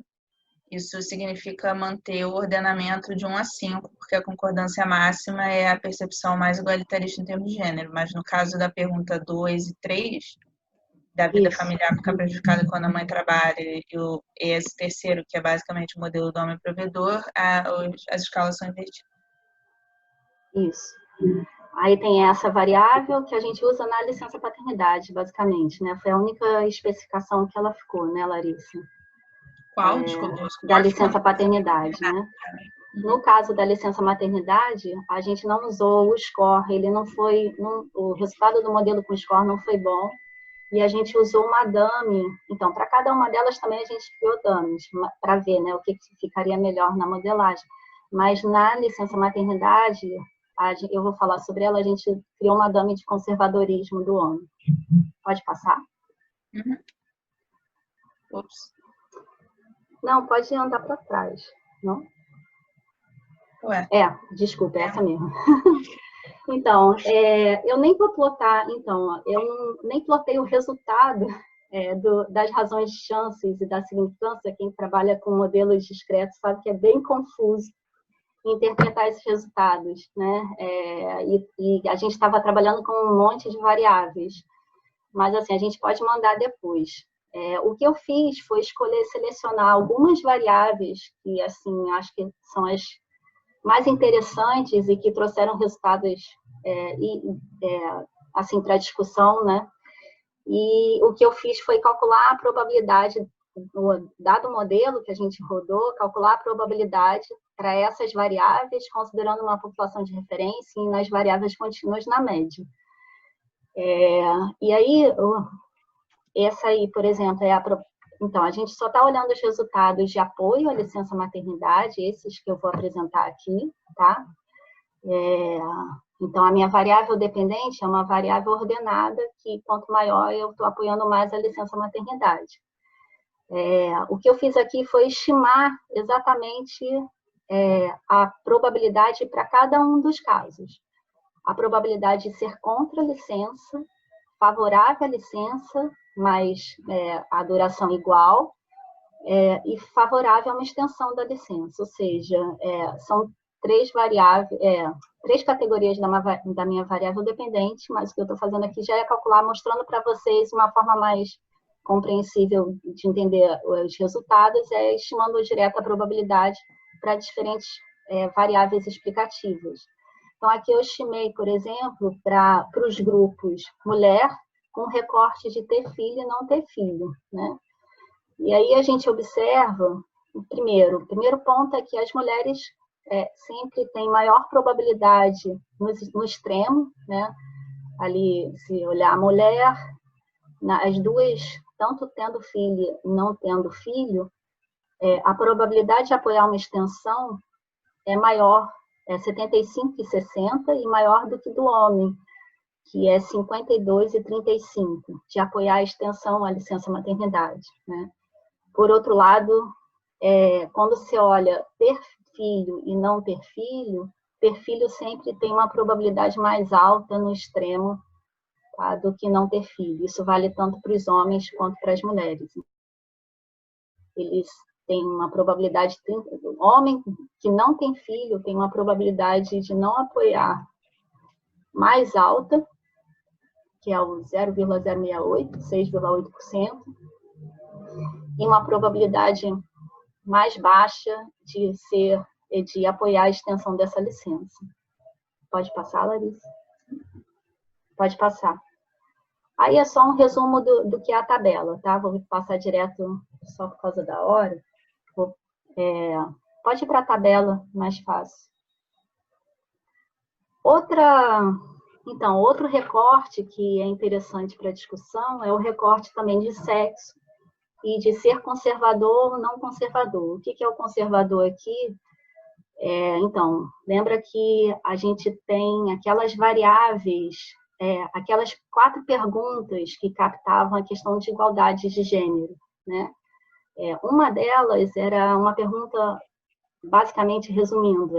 isso significa manter o ordenamento de 1 a 5, porque a concordância máxima é a percepção mais igualitarista em termos de gênero. Mas no caso da pergunta 2 e 3... da vida familiar ficar prejudicada quando a mãe trabalha, e esse terceiro, que é basicamente o modelo do homem provedor, as escalas são invertidas. Isso. Aí tem essa variável que a gente usa na licença paternidade, basicamente, né? Foi a única especificação que ela ficou, né, Larissa? Qual? Desculpa. Da licença paternidade, né? No caso da licença maternidade, a gente não usou o score, ele não foi, o resultado do modelo com score não foi bom, e a gente usou uma dummy. Então, para cada uma delas também a gente criou dummies, para ver, né, o que ficaria melhor na modelagem. Mas na licença maternidade, eu vou falar sobre ela, a gente criou uma dummy de conservadorismo do homem. Pode passar? Uhum. Ops. Não, pode andar para trás, não? Ué. Desculpa, é essa mesmo. Então, eu nem vou plotar, então, eu nem plotei o resultado das razões de chances e da significância. Quem trabalha com modelos discretos sabe que é bem confuso interpretar esses resultados, né? E a gente estava trabalhando com um monte de variáveis, mas assim, a gente pode mandar depois. O que eu fiz foi selecionar algumas variáveis que, assim, acho que são as mais interessantes e que trouxeram resultados assim, para discussão, né? E o que eu fiz foi calcular a probabilidade, dado o modelo que a gente rodou, calcular a probabilidade para essas variáveis, considerando uma população de referência e nas variáveis contínuas na média. E aí, essa aí, por exemplo, então, a gente só está olhando os resultados de apoio à licença maternidade, esses que eu vou apresentar aqui, tá? Então, a minha variável dependente é uma variável ordenada, que quanto maior eu estou apoiando mais a licença maternidade. O que eu fiz aqui foi estimar exatamente a probabilidade para cada um dos casos. A probabilidade de ser contra a licença, favorável à licença, mas a duração igual, e favorável a uma extensão da licença, ou seja, são três categorias da minha variável dependente, mas o que eu estou fazendo aqui já é calcular, mostrando para vocês uma forma mais compreensível de entender os resultados, estimando direto a probabilidade para diferentes variáveis explicativas. Então, aqui eu estimei, por exemplo, para os grupos mulher, com recorte de ter filho e não ter filho, né? E aí a gente observa, o primeiro ponto é que as mulheres sempre têm maior probabilidade no extremo, né? Ali, se olhar a mulher, as duas, tanto tendo filho e não tendo filho, a probabilidade de apoiar uma extensão é maior, 75 e 60, e maior do que do homem, que é 52 e 35, de apoiar a extensão à licença maternidade, né? Por outro lado, quando se olha ter filho e não ter filho sempre tem uma probabilidade mais alta no extremo, tá, do que não ter filho. Isso vale tanto para os homens quanto para as mulheres. Eles têm uma probabilidade, o homem que não tem filho tem uma probabilidade de não apoiar mais alta, que é o 0,068, 6,8%, e uma probabilidade mais baixa de apoiar a extensão dessa licença. Pode passar, Larissa? Pode passar. Aí é só um resumo do que é a tabela, tá? Vou passar direto só por causa da hora. Pode ir para a tabela, mais fácil. Outro recorte que é interessante para a discussão é o recorte também de sexo e de ser conservador ou não conservador. O que é o conservador aqui? Então, lembra que a gente tem aquelas variáveis, aquelas 4 perguntas que captavam a questão de igualdade de gênero, né? Uma delas era uma pergunta, basicamente resumindo,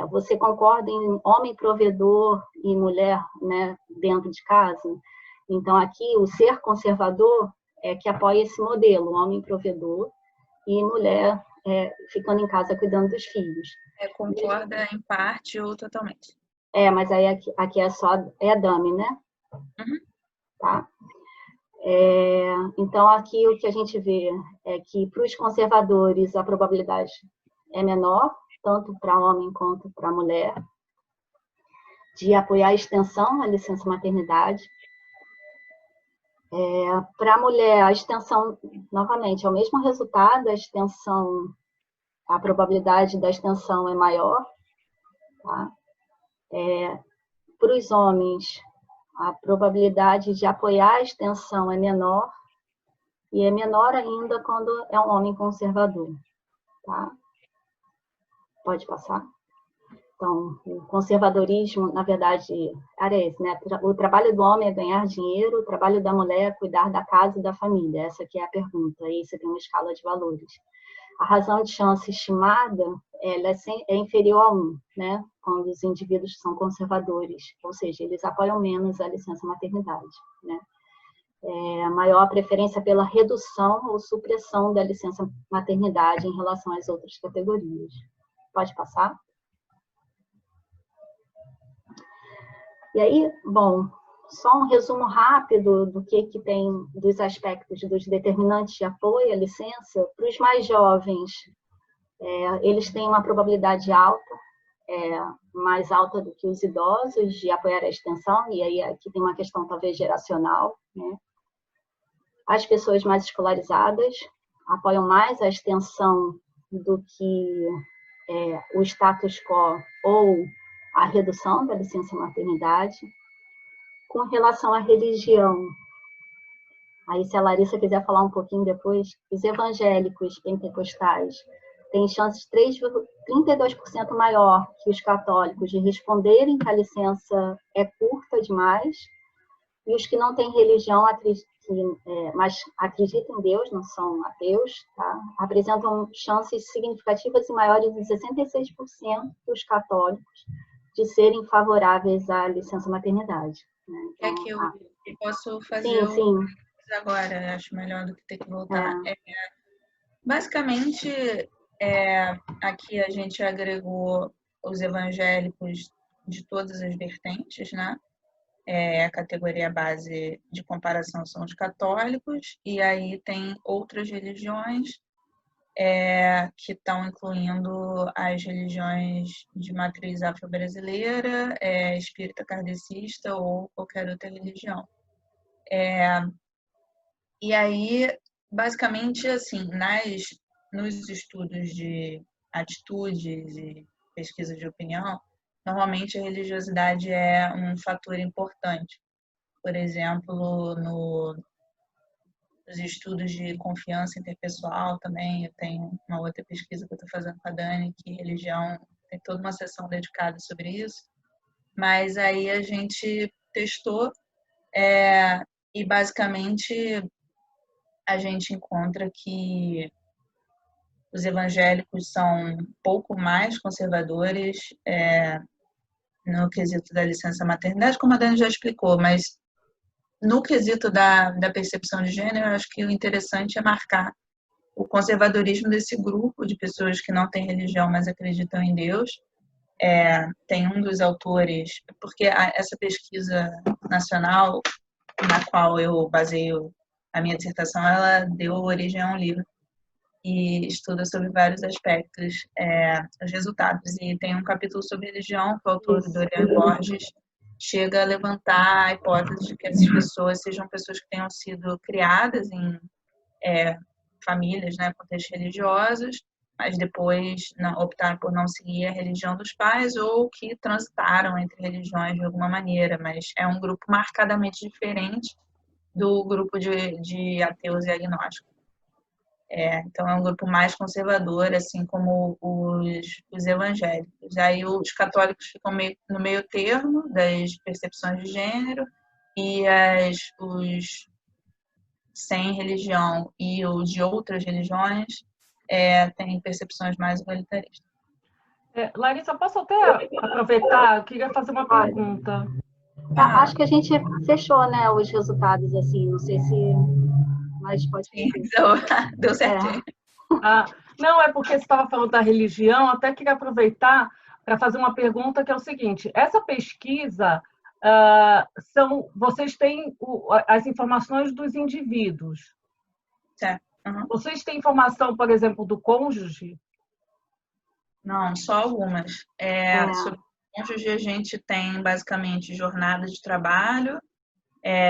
você concorda em homem provedor e mulher, né, dentro de casa? Então, aqui, o ser conservador é que apoia esse modelo, homem provedor e mulher ficando em casa cuidando dos filhos. Concorda em parte ou totalmente. Mas aí aqui é dummy, né? Uhum. Tá? Então, aqui o que a gente vê é que para os conservadores a probabilidade é menor, tanto para homem quanto para mulher, de apoiar a extensão à licença maternidade. Para a mulher, a extensão, novamente, é o mesmo resultado, a probabilidade da extensão é maior. Tá? Para os homens, a probabilidade de apoiar a extensão é menor, e é menor ainda quando é um homem conservador. Tá? Pode passar? Então, o conservadorismo, na verdade, era esse, né? O trabalho do homem é ganhar dinheiro, o trabalho da mulher é cuidar da casa e da família. Essa aqui é a pergunta, aí você tem uma escala de valores. A razão de chance estimada ela é inferior a 1, né? Quando os indivíduos são conservadores, ou seja, eles apoiam menos a licença maternidade, né? A maior preferência pela redução ou supressão da licença maternidade em relação às outras categorias. Pode passar? E aí, bom, só um resumo rápido do que tem dos aspectos dos determinantes de apoio à licença. Para os mais jovens, eles têm uma probabilidade alta, mais alta do que os idosos, de apoiar a extensão, e aí aqui tem uma questão talvez geracional, né? As pessoas mais escolarizadas apoiam mais a extensão do que o status quo ou a redução da licença maternidade. Com relação à religião, aí se a Larissa quiser falar um pouquinho depois, os evangélicos pentecostais têm chances 32% maior que os católicos de responderem que a licença é curta demais, e os que não têm religião, mas acreditam em Deus, não são ateus, tá? Apresentam chances significativas e maiores de 66% que os católicos de serem favoráveis à licença maternidade. Né? Então, eu posso fazer sim. Agora, acho melhor do que ter que voltar. Basicamente, aqui a gente agregou os evangélicos de todas as vertentes, né? A categoria base de comparação são os católicos, e aí tem outras religiões que estão incluindo as religiões de matriz afro-brasileira, espírita kardecista ou qualquer outra religião. E aí, basicamente, assim, nos estudos de atitudes e pesquisa de opinião, normalmente a religiosidade é um fator importante. Por exemplo, nos estudos de confiança interpessoal também, eu tenho uma outra pesquisa que eu estou fazendo com a Dani, que religião tem toda uma sessão dedicada sobre isso. Mas aí a gente testou e basicamente a gente encontra que os evangélicos são um pouco mais conservadores no quesito da licença maternidade, como a Dani já explicou, mas no quesito da percepção de gênero, eu acho que o interessante é marcar o conservadorismo desse grupo de pessoas que não têm religião, mas acreditam em Deus. Tem um dos autores, porque essa pesquisa nacional na qual eu baseio a minha dissertação, ela deu origem a um livro e estuda sobre vários aspectos os resultados. E tem um capítulo sobre religião, que o autor Dorian Borges chega a levantar a hipótese de que essas pessoas sejam pessoas que tenham sido criadas em famílias, né, contextos religiosos, mas depois optaram por não seguir a religião dos pais ou que transitaram entre religiões de alguma maneira, mas é um grupo marcadamente diferente do grupo de ateus e agnósticos. Então, é um grupo mais conservador, assim como os evangélicos. Aí, os católicos ficam no meio termo das percepções de gênero e os sem religião e os de outras religiões têm percepções mais igualitaristas. Larissa, posso até aproveitar? Eu queria fazer uma pergunta. Acho que a gente fechou, né, os resultados, assim, não sei se... Mas pode ser. Então, deu certinho. Não, é porque você estava falando da religião, até queria aproveitar para fazer uma pergunta que é o seguinte: essa pesquisa, vocês têm as informações dos indivíduos. Certo. Uhum. Vocês têm informação, por exemplo, do cônjuge? Não, só algumas. Sobre o cônjuge, a gente tem basicamente jornada de trabalho,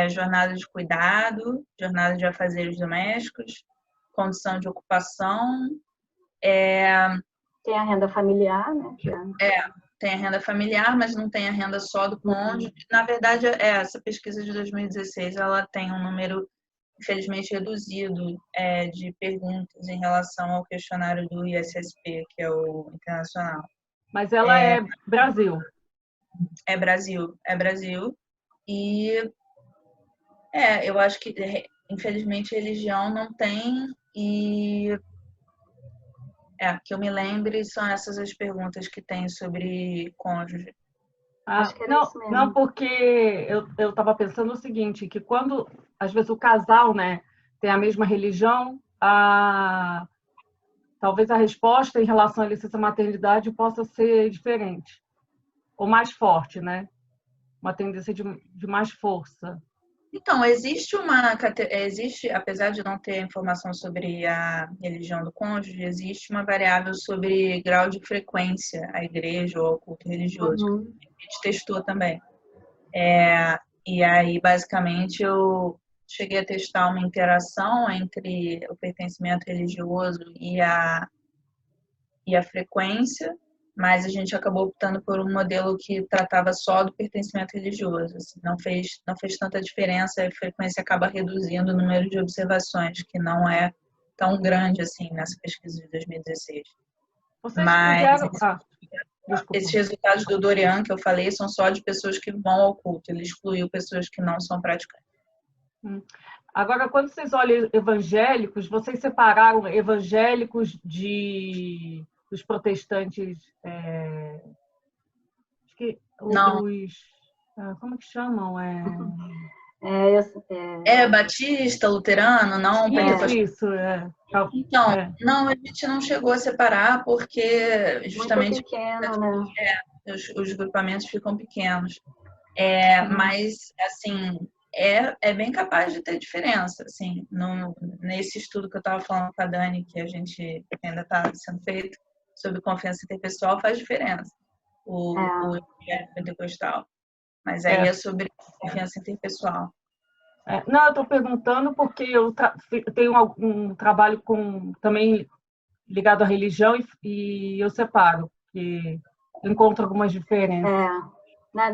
jornada de cuidado, jornada de afazeres domésticos, condição de ocupação. Tem a renda familiar, né? Tem a renda familiar, mas não tem a renda só do cônjuge. Na verdade, essa pesquisa de 2016, ela tem um número, infelizmente, reduzido de perguntas em relação ao questionário do ISSP, que é o internacional. Mas ela é Brasil. É Brasil. E eu acho que, infelizmente, religião não tem. E que eu me lembre, são essas as perguntas que tem sobre cônjuge. Acho que era não, isso mesmo. não, porque eu estava pensando o seguinte, que quando, às vezes, o casal, né, tem a mesma religião, talvez a resposta em relação à licença maternidade possa ser diferente, ou mais forte, né? Uma tendência de mais força. Então, existe, apesar de não ter informação sobre a religião do cônjuge, existe uma variável sobre grau de frequência à igreja ou ao culto religioso. Uhum. A gente testou também. E aí, basicamente, eu cheguei a testar uma interação entre o pertencimento religioso e a frequência, mas a gente acabou optando por um modelo que tratava só do pertencimento religioso. Assim, não fez tanta diferença, a frequência acaba reduzindo o número de observações, que não é tão grande assim nessa pesquisa de 2016. Vocês Mas fizeram... esses resultados do Dorian que eu falei são só de pessoas que vão ao culto, ele excluiu pessoas que não são praticantes. Agora, quando vocês olham evangélicos, vocês separaram evangélicos dos protestantes, acho que Não. Como que chamam? Batista, luterano, não pentecostal. Isso. Então, não, a gente não chegou a separar porque justamente muito pequeno, né? Os grupamentos ficam pequenos. Mas, assim, é bem capaz de ter diferença, assim, nesse estudo que eu estava falando com a Dani, que a gente ainda está sendo feito, sobre confiança interpessoal, faz diferença, o pentecostal. Mas aí é sobre confiança interpessoal. Não, eu estou perguntando porque eu tenho um trabalho também ligado à religião e eu separo, que encontro algumas diferenças.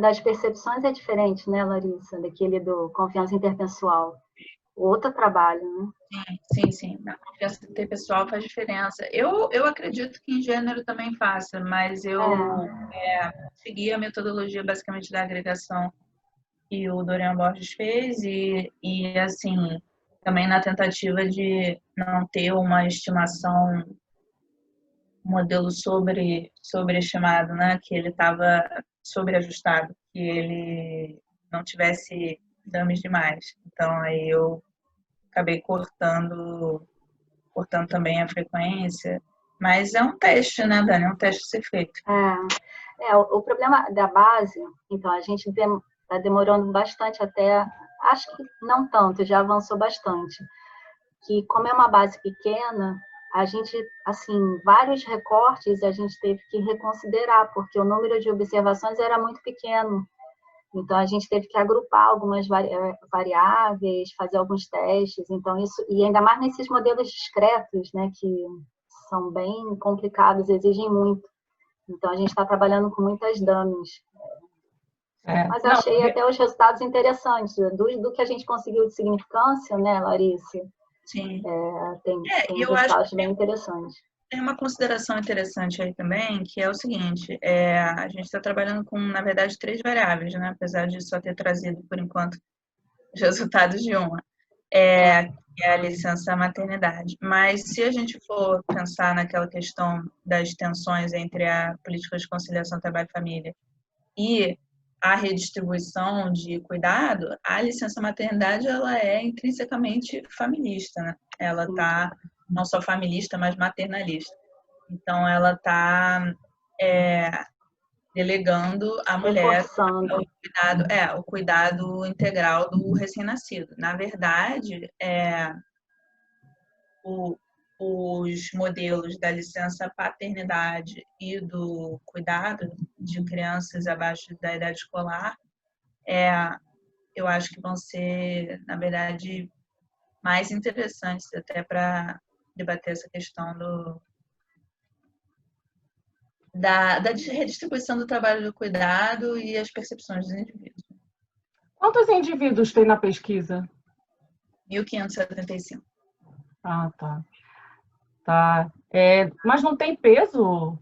Das percepções é diferente, né, Larissa? Daquele do confiança interpessoal. Outro trabalho, né? Sim. Na confiança interpessoal faz diferença. Eu acredito que em gênero também faça, mas eu segui a metodologia basicamente da agregação que o Dorian Borges fez e assim, também na tentativa de não ter uma estimação, um modelo sobreestimado, né? Que ele estava sobreajustado, que ele não tivesse dames demais. Então, aí eu acabei cortando também a frequência. Mas é um teste, né, Dani? É um teste a ser feito. O problema da base, então, a gente está demorando bastante até, acho que não tanto, já avançou bastante. Que como é uma base pequena, a gente, assim, vários recortes a gente teve que reconsiderar, porque o número de observações era muito pequeno. Então, a gente teve que agrupar algumas variáveis, fazer alguns testes. Então, isso, e ainda mais nesses modelos discretos, né, que são bem complicados, exigem muito. Então, a gente está trabalhando com muitas dummies. Mas eu achei até os resultados interessantes. Do que a gente conseguiu de significância, né, Larissa? Sim. Tem resultados bem interessantes. Tem uma consideração interessante aí também, que é o seguinte, a gente está trabalhando com, na verdade, 3 variáveis, né? Apesar de só ter trazido, por enquanto, os resultados de uma, que é a licença maternidade. Mas se a gente for pensar naquela questão das tensões entre a política de conciliação trabalho e família e a redistribuição de cuidado, a licença maternidade ela é intrinsecamente familista, né? Ela está não só familista, mas maternalista. Então, ela está delegando à mulher o cuidado integral do recém-nascido. Na verdade, os modelos da licença paternidade e do cuidado de crianças abaixo da idade escolar, eu acho que vão ser, na verdade, mais interessantes até para debater essa questão da redistribuição do trabalho do cuidado e as percepções dos indivíduos. Quantos indivíduos tem na pesquisa? 1.575. Ah, tá. Tá. Mas não tem peso?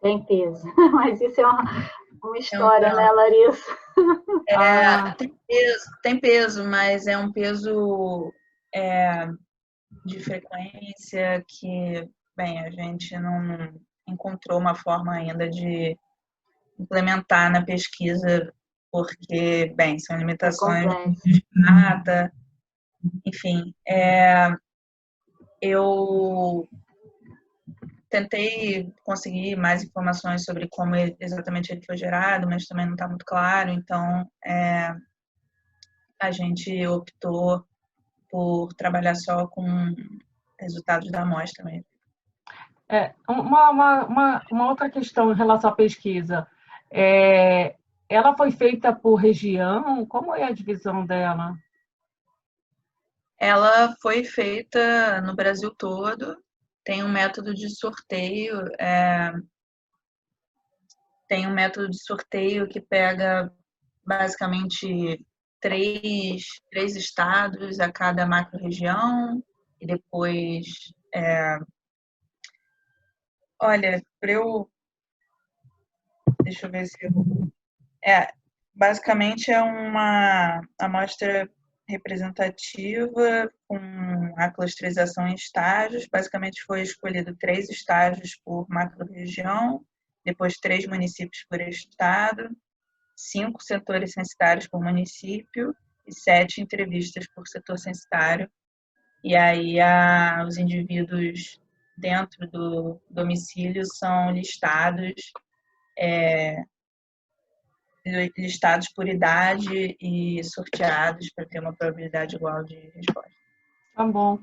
Tem peso. Mas isso é uma história, né, Larissa? Tem peso, mas é um peso de frequência que, bem, a gente não encontrou uma forma ainda de implementar na pesquisa, porque, bem, são limitações de data, enfim. Eu tentei conseguir mais informações sobre como exatamente ele foi gerado, mas também não está muito claro, então a gente optou por trabalhar só com resultados da amostra mesmo. Uma outra questão em relação à pesquisa. Ela foi feita por região? Como é a divisão dela? Ela foi feita no Brasil todo. Tem um método de sorteio. Tem um método de sorteio que pega basicamente três estados a cada macro-região e depois... Olha, deixa eu ver se eu... basicamente é uma amostra representativa com a clusterização em estágios. Basicamente foi escolhido 3 estágios por macro-região, depois 3 municípios por estado, 5 setores censitários por município e 7 entrevistas por setor censitário. E aí os indivíduos dentro do domicílio são listados por idade e sorteados para ter uma probabilidade igual de resposta. Tá bom.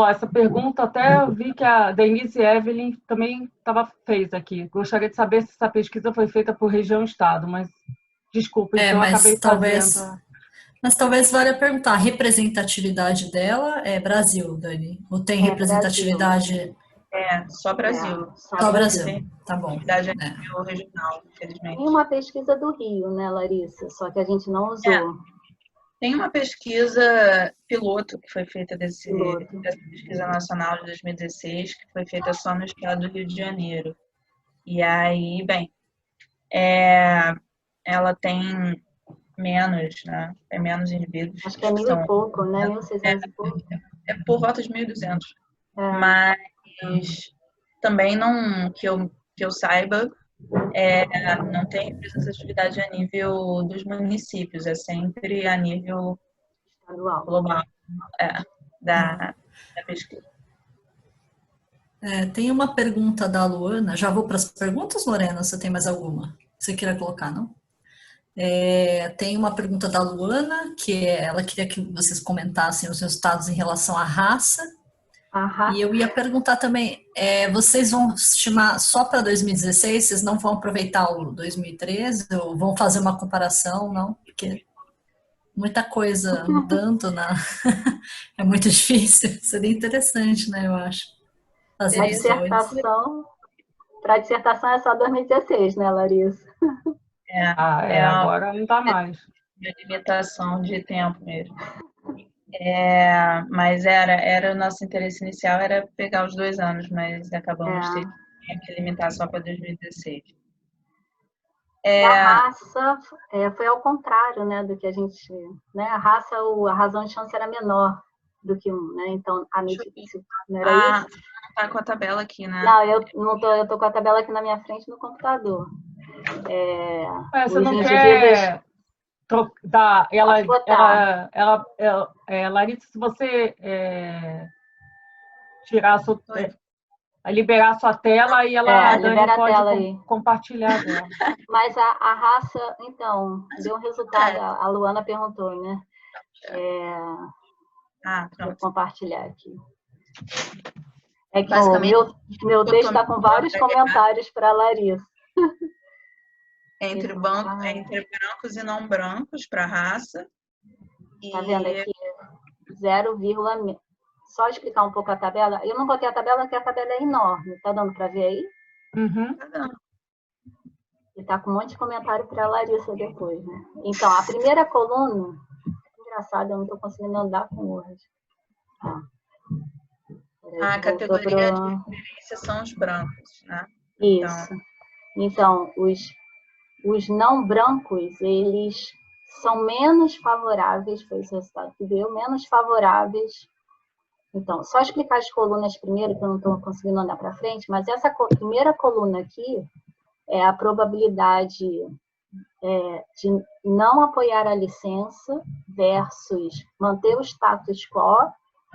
Essa pergunta até eu vi que a Denise Evelyn também fez aqui. Gostaria de saber se essa pesquisa foi feita por região e estado, mas desculpa, então eu acabei fazendo. Mas talvez valha perguntar, a representatividade dela é Brasil, Dani? Ou tem representatividade? Só Brasil. Só Brasil, tá bom. Nível regional, infelizmente. Tem uma pesquisa do Rio, né, Larissa? Só que a gente não usou. Tem uma pesquisa piloto que foi feita dessa pesquisa nacional de 2016, que foi feita só no estado do Rio de Janeiro. E aí, bem, ela tem menos, né? Tem menos indivíduos. Acho que é 1.000 e pouco, né? 1.600 e pouco. Por volta de 1.200. Mas também não, que eu saiba, não tem representatividade a nível dos municípios, é sempre a nível global da pesquisa. Tem uma pergunta da Luana. Já vou para as perguntas, Lorena? Você tem mais alguma que você queira colocar, não? Tem uma pergunta da Luana, que ela queria que vocês comentassem os resultados em relação à raça. E eu ia perguntar também, vocês vão estimar só para 2016? Vocês não vão aproveitar o 2013? Ou vão fazer uma comparação, não? Porque muita coisa mudando, né? É muito difícil. Seria interessante, né, eu acho. Para dissertação é só 2016, né, Larissa? Agora não dá mais. Limitação de tempo mesmo. Mas o nosso interesse inicial era pegar os 2 anos, mas acabamos tendo que limitar só para 2016. A raça foi ao contrário, né, do que a gente... Né, a raça, a razão de chance era menor do que 1, né? Então, a medida... Não era isso? Tá com a tabela aqui, né? Não, eu tô com a tabela aqui na minha frente no computador. Você não quer dar... Larissa, se você liberar a sua tela e a Dani pode compartilhar dela. Mas a raça, então, deu um resultado, a Luana perguntou, né? Vou compartilhar aqui. É que o meu texto está com vários comentários para a Larissa. Basicamente, o que eu tô me referindo é que, Mas a raça, então, deu um resultado, a Luana perguntou, né? Vou compartilhar aqui. É que o meu texto está com vários comentários para a Larissa. Mas a raça, então, deu um resultado, a Luana perguntou, né? entre brancos e não brancos para raça. Tá vendo aqui? 0, só explicar um pouco a tabela. Eu não botei a tabela porque a tabela é enorme. Tá dando para ver aí? Uhum. Tá dando. E tá com um monte de comentário para a Larissa depois, né? Então, a primeira coluna... Engraçado, eu não estou conseguindo andar com o Word. A categoria de referência são os brancos, né? Isso. Então, os não brancos, eles são menos favoráveis, foi esse resultado que deu, menos favoráveis. Então, só explicar as colunas primeiro, que eu não estou conseguindo andar para frente, mas essa primeira coluna aqui é a probabilidade de não apoiar a licença versus manter o status quo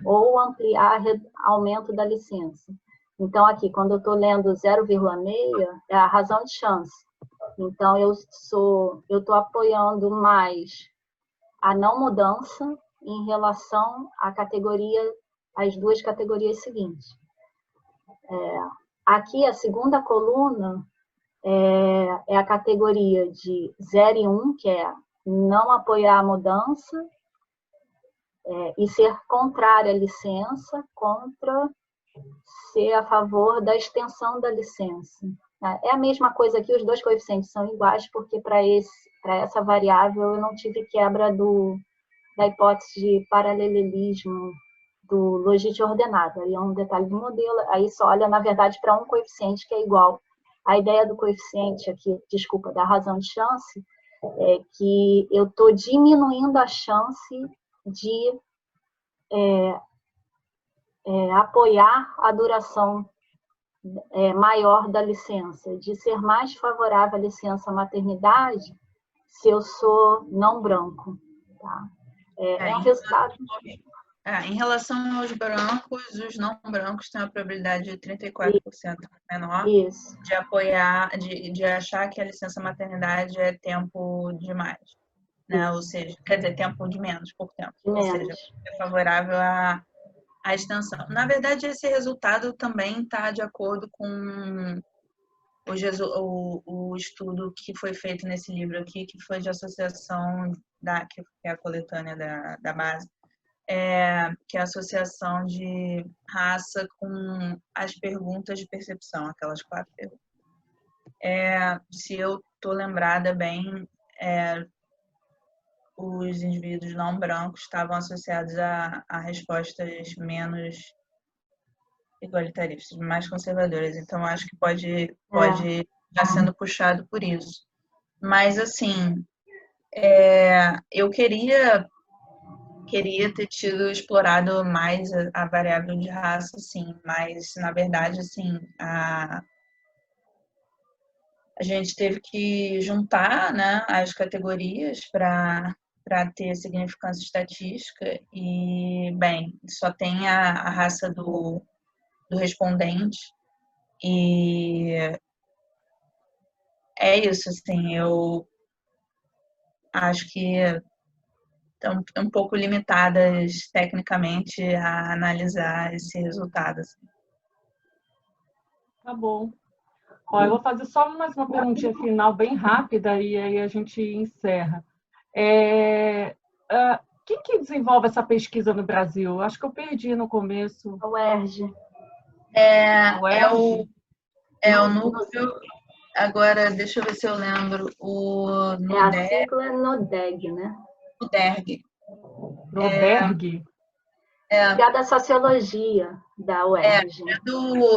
ou ampliar aumento da licença. Então, aqui, quando eu estou lendo 0,6, é a razão de chance. Então, eu estou apoiando mais a não mudança em relação às duas categorias seguintes. Aqui, a segunda coluna é a categoria de 0 e 1, que é não apoiar a mudança e ser contrária à licença, contra ser a favor da extensão da licença. É a mesma coisa aqui, os dois coeficientes são iguais, porque para essa variável eu não tive quebra da hipótese de paralelismo do logite ordenado. Aí é um detalhe do modelo, aí só olha, na verdade, para um coeficiente que é igual. A ideia do coeficiente aqui, desculpa, da razão de chance, é que eu estou diminuindo a chance de apoiar a duração maior da licença, de ser mais favorável à licença maternidade se eu sou não branco. Tá? É um resultado... Em relação aos brancos, os não brancos têm uma probabilidade de 34% menor de apoiar, de achar que a licença maternidade é tempo demais. Né? Ou seja, quer dizer, tempo de menos, por tempo. Ou seja, é favorável à extensão. Na verdade, esse resultado também está de acordo com o estudo que foi feito nesse livro aqui, que foi de associação, que é a coletânea da base, que é a associação de raça com as perguntas de percepção, aquelas 4 perguntas. Se eu estou lembrada bem, os indivíduos não brancos estavam associados a respostas menos igualitaristas, mais conservadoras. Então, acho que pode estar sendo puxado por isso. Mas, assim, eu queria ter explorado mais a variável de raça, sim, mas, na verdade, assim, a gente teve que juntar, né, as categorias para ter significância estatística e, bem, só tem a raça do respondente e é isso, assim, eu acho que estão um pouco limitadas tecnicamente a analisar esse resultado. Assim. Tá bom. Eu vou fazer só mais uma perguntinha final, bem rápida, e aí a gente encerra. Quem que desenvolve essa pesquisa no Brasil? Acho que eu perdi no começo. A UERJ. O núcleo... Agora, deixa eu ver se eu lembro. A sigla é NODEG, né? NODERG. NODERG? Ligada à sociologia da UERJ.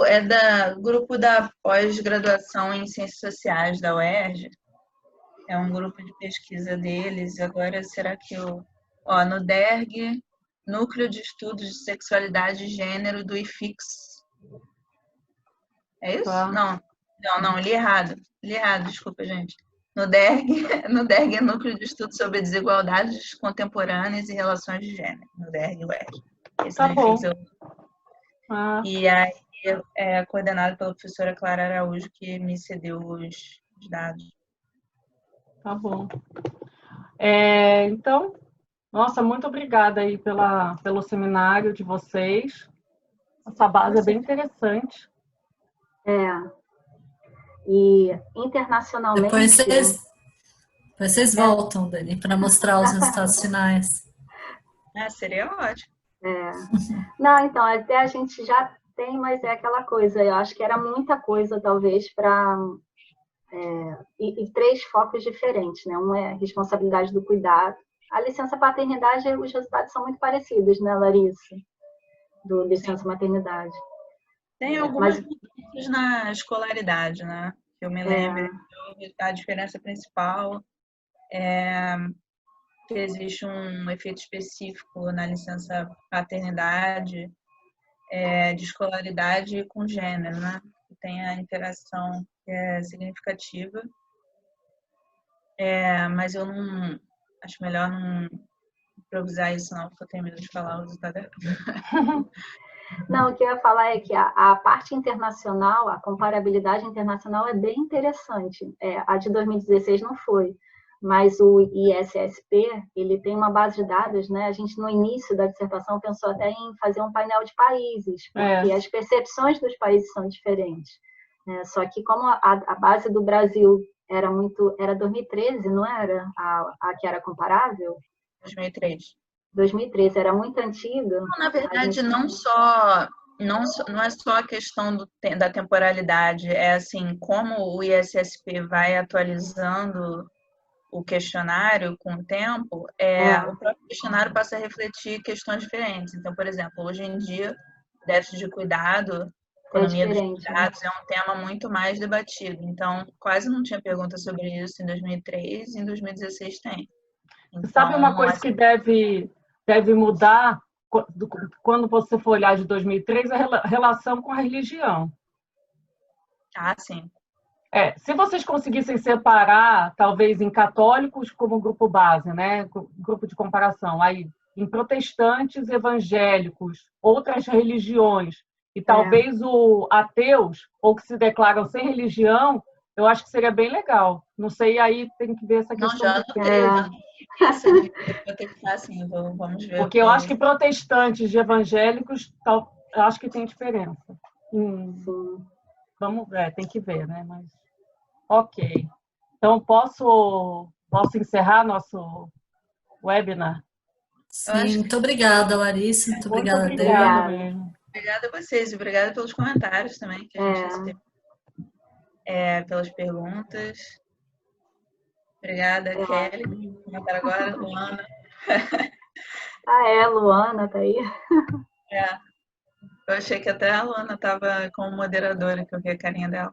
É do grupo da pós-graduação em Ciências Sociais da UERJ. É um grupo de pesquisa deles. Agora, será que NODERG, Núcleo de Estudos de Sexualidade e Gênero do IFIX. É isso? Tá. Não, li errado, desculpa, gente. NODERG é Núcleo de Estudo sobre Desigualdades Contemporâneas e Relações de Gênero. NODERG UERJ. Esse tá bom. E aí é coordenado pela professora Clara Araújo, que me cedeu os dados. Tá bom. Então, nossa, muito obrigada aí pelo seminário de vocês. Essa base é bem interessante. E internacionalmente... Depois vocês voltam, Dani, para mostrar os resultados finais. Seria ótimo. Não, então, até a gente já tem, mas é aquela coisa, eu acho que era muita coisa, talvez, para... e 3 focos diferentes, né? Um é a responsabilidade do cuidado. A licença paternidade, os resultados são muito parecidos, né, Larissa? Do licença maternidade. Tem algumas mudanças na escolaridade, né? Que eu me lembro. A diferença principal é que existe um efeito específico na licença paternidade de escolaridade com gênero, né? Tem a interação que é significativa, mas eu não acho melhor não improvisar isso não, porque eu tenho medo de falar o resultado errado. Não, o que eu ia falar é que a parte internacional, a comparabilidade internacional é bem interessante. A de 2016 não foi, mas o ISSP, ele tem uma base de dados, né? A gente, no início da dissertação, pensou até em fazer um painel de países, porque as percepções dos países são diferentes. Só que como a base do Brasil era 2013, não era? A que era comparável? 2013 era muito antiga. Na verdade, não é só a questão da temporalidade, é assim, como o ISSP vai atualizando o questionário com o tempo, o próprio questionário passa a refletir questões diferentes. Então, por exemplo, hoje em dia, déficit de cuidado, economia dos cuidados, é um tema muito mais debatido. Então, quase não tinha pergunta sobre isso em 2003, e em 2016 tem. Então, sabe uma coisa que deve mudar quando você for olhar de 2003, a relação com a religião. Sim. Se vocês conseguissem separar, talvez, em católicos como grupo base, né? Grupo de comparação, aí em protestantes, evangélicos, outras religiões, e talvez o ateus, ou que se declaram sem religião, eu acho que seria bem legal. Não sei, aí tem que ver essa questão. Vou ter que ficar assim, vamos ver. Porque eu acho que protestantes e evangélicos, eu acho que tem diferença. Vamos ver, tem que ver, né? Mas, ok. Então, posso encerrar nosso webinar? Sim, muito obrigada, Larissa. Muito obrigada, Dani. Obrigada a vocês, obrigada pelos comentários também que a gente recebeu. Pelas perguntas. Obrigada, Kelly. Comentar agora, Luana. Luana tá aí. Eu achei que até a Luana estava como moderadora, que eu vi a carinha dela.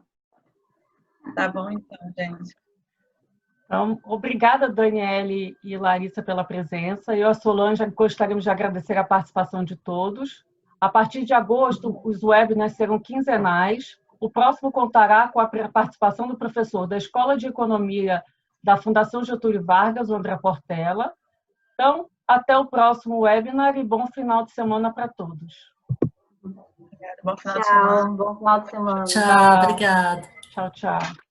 Tá bom, então, gente. Então, obrigada, Daniele e Larissa, pela presença. Eu e a Solange gostaríamos de agradecer a participação de todos. A partir de agosto, os webinars serão quinzenais. O próximo contará com a participação do professor da Escola de Economia da Fundação Getúlio Vargas, o André Portela. Então, até o próximo webinar e bom final de semana para todos. Obrigada, bom final de semana. Bom final de semana. Tchau, obrigada. Tchau, tchau.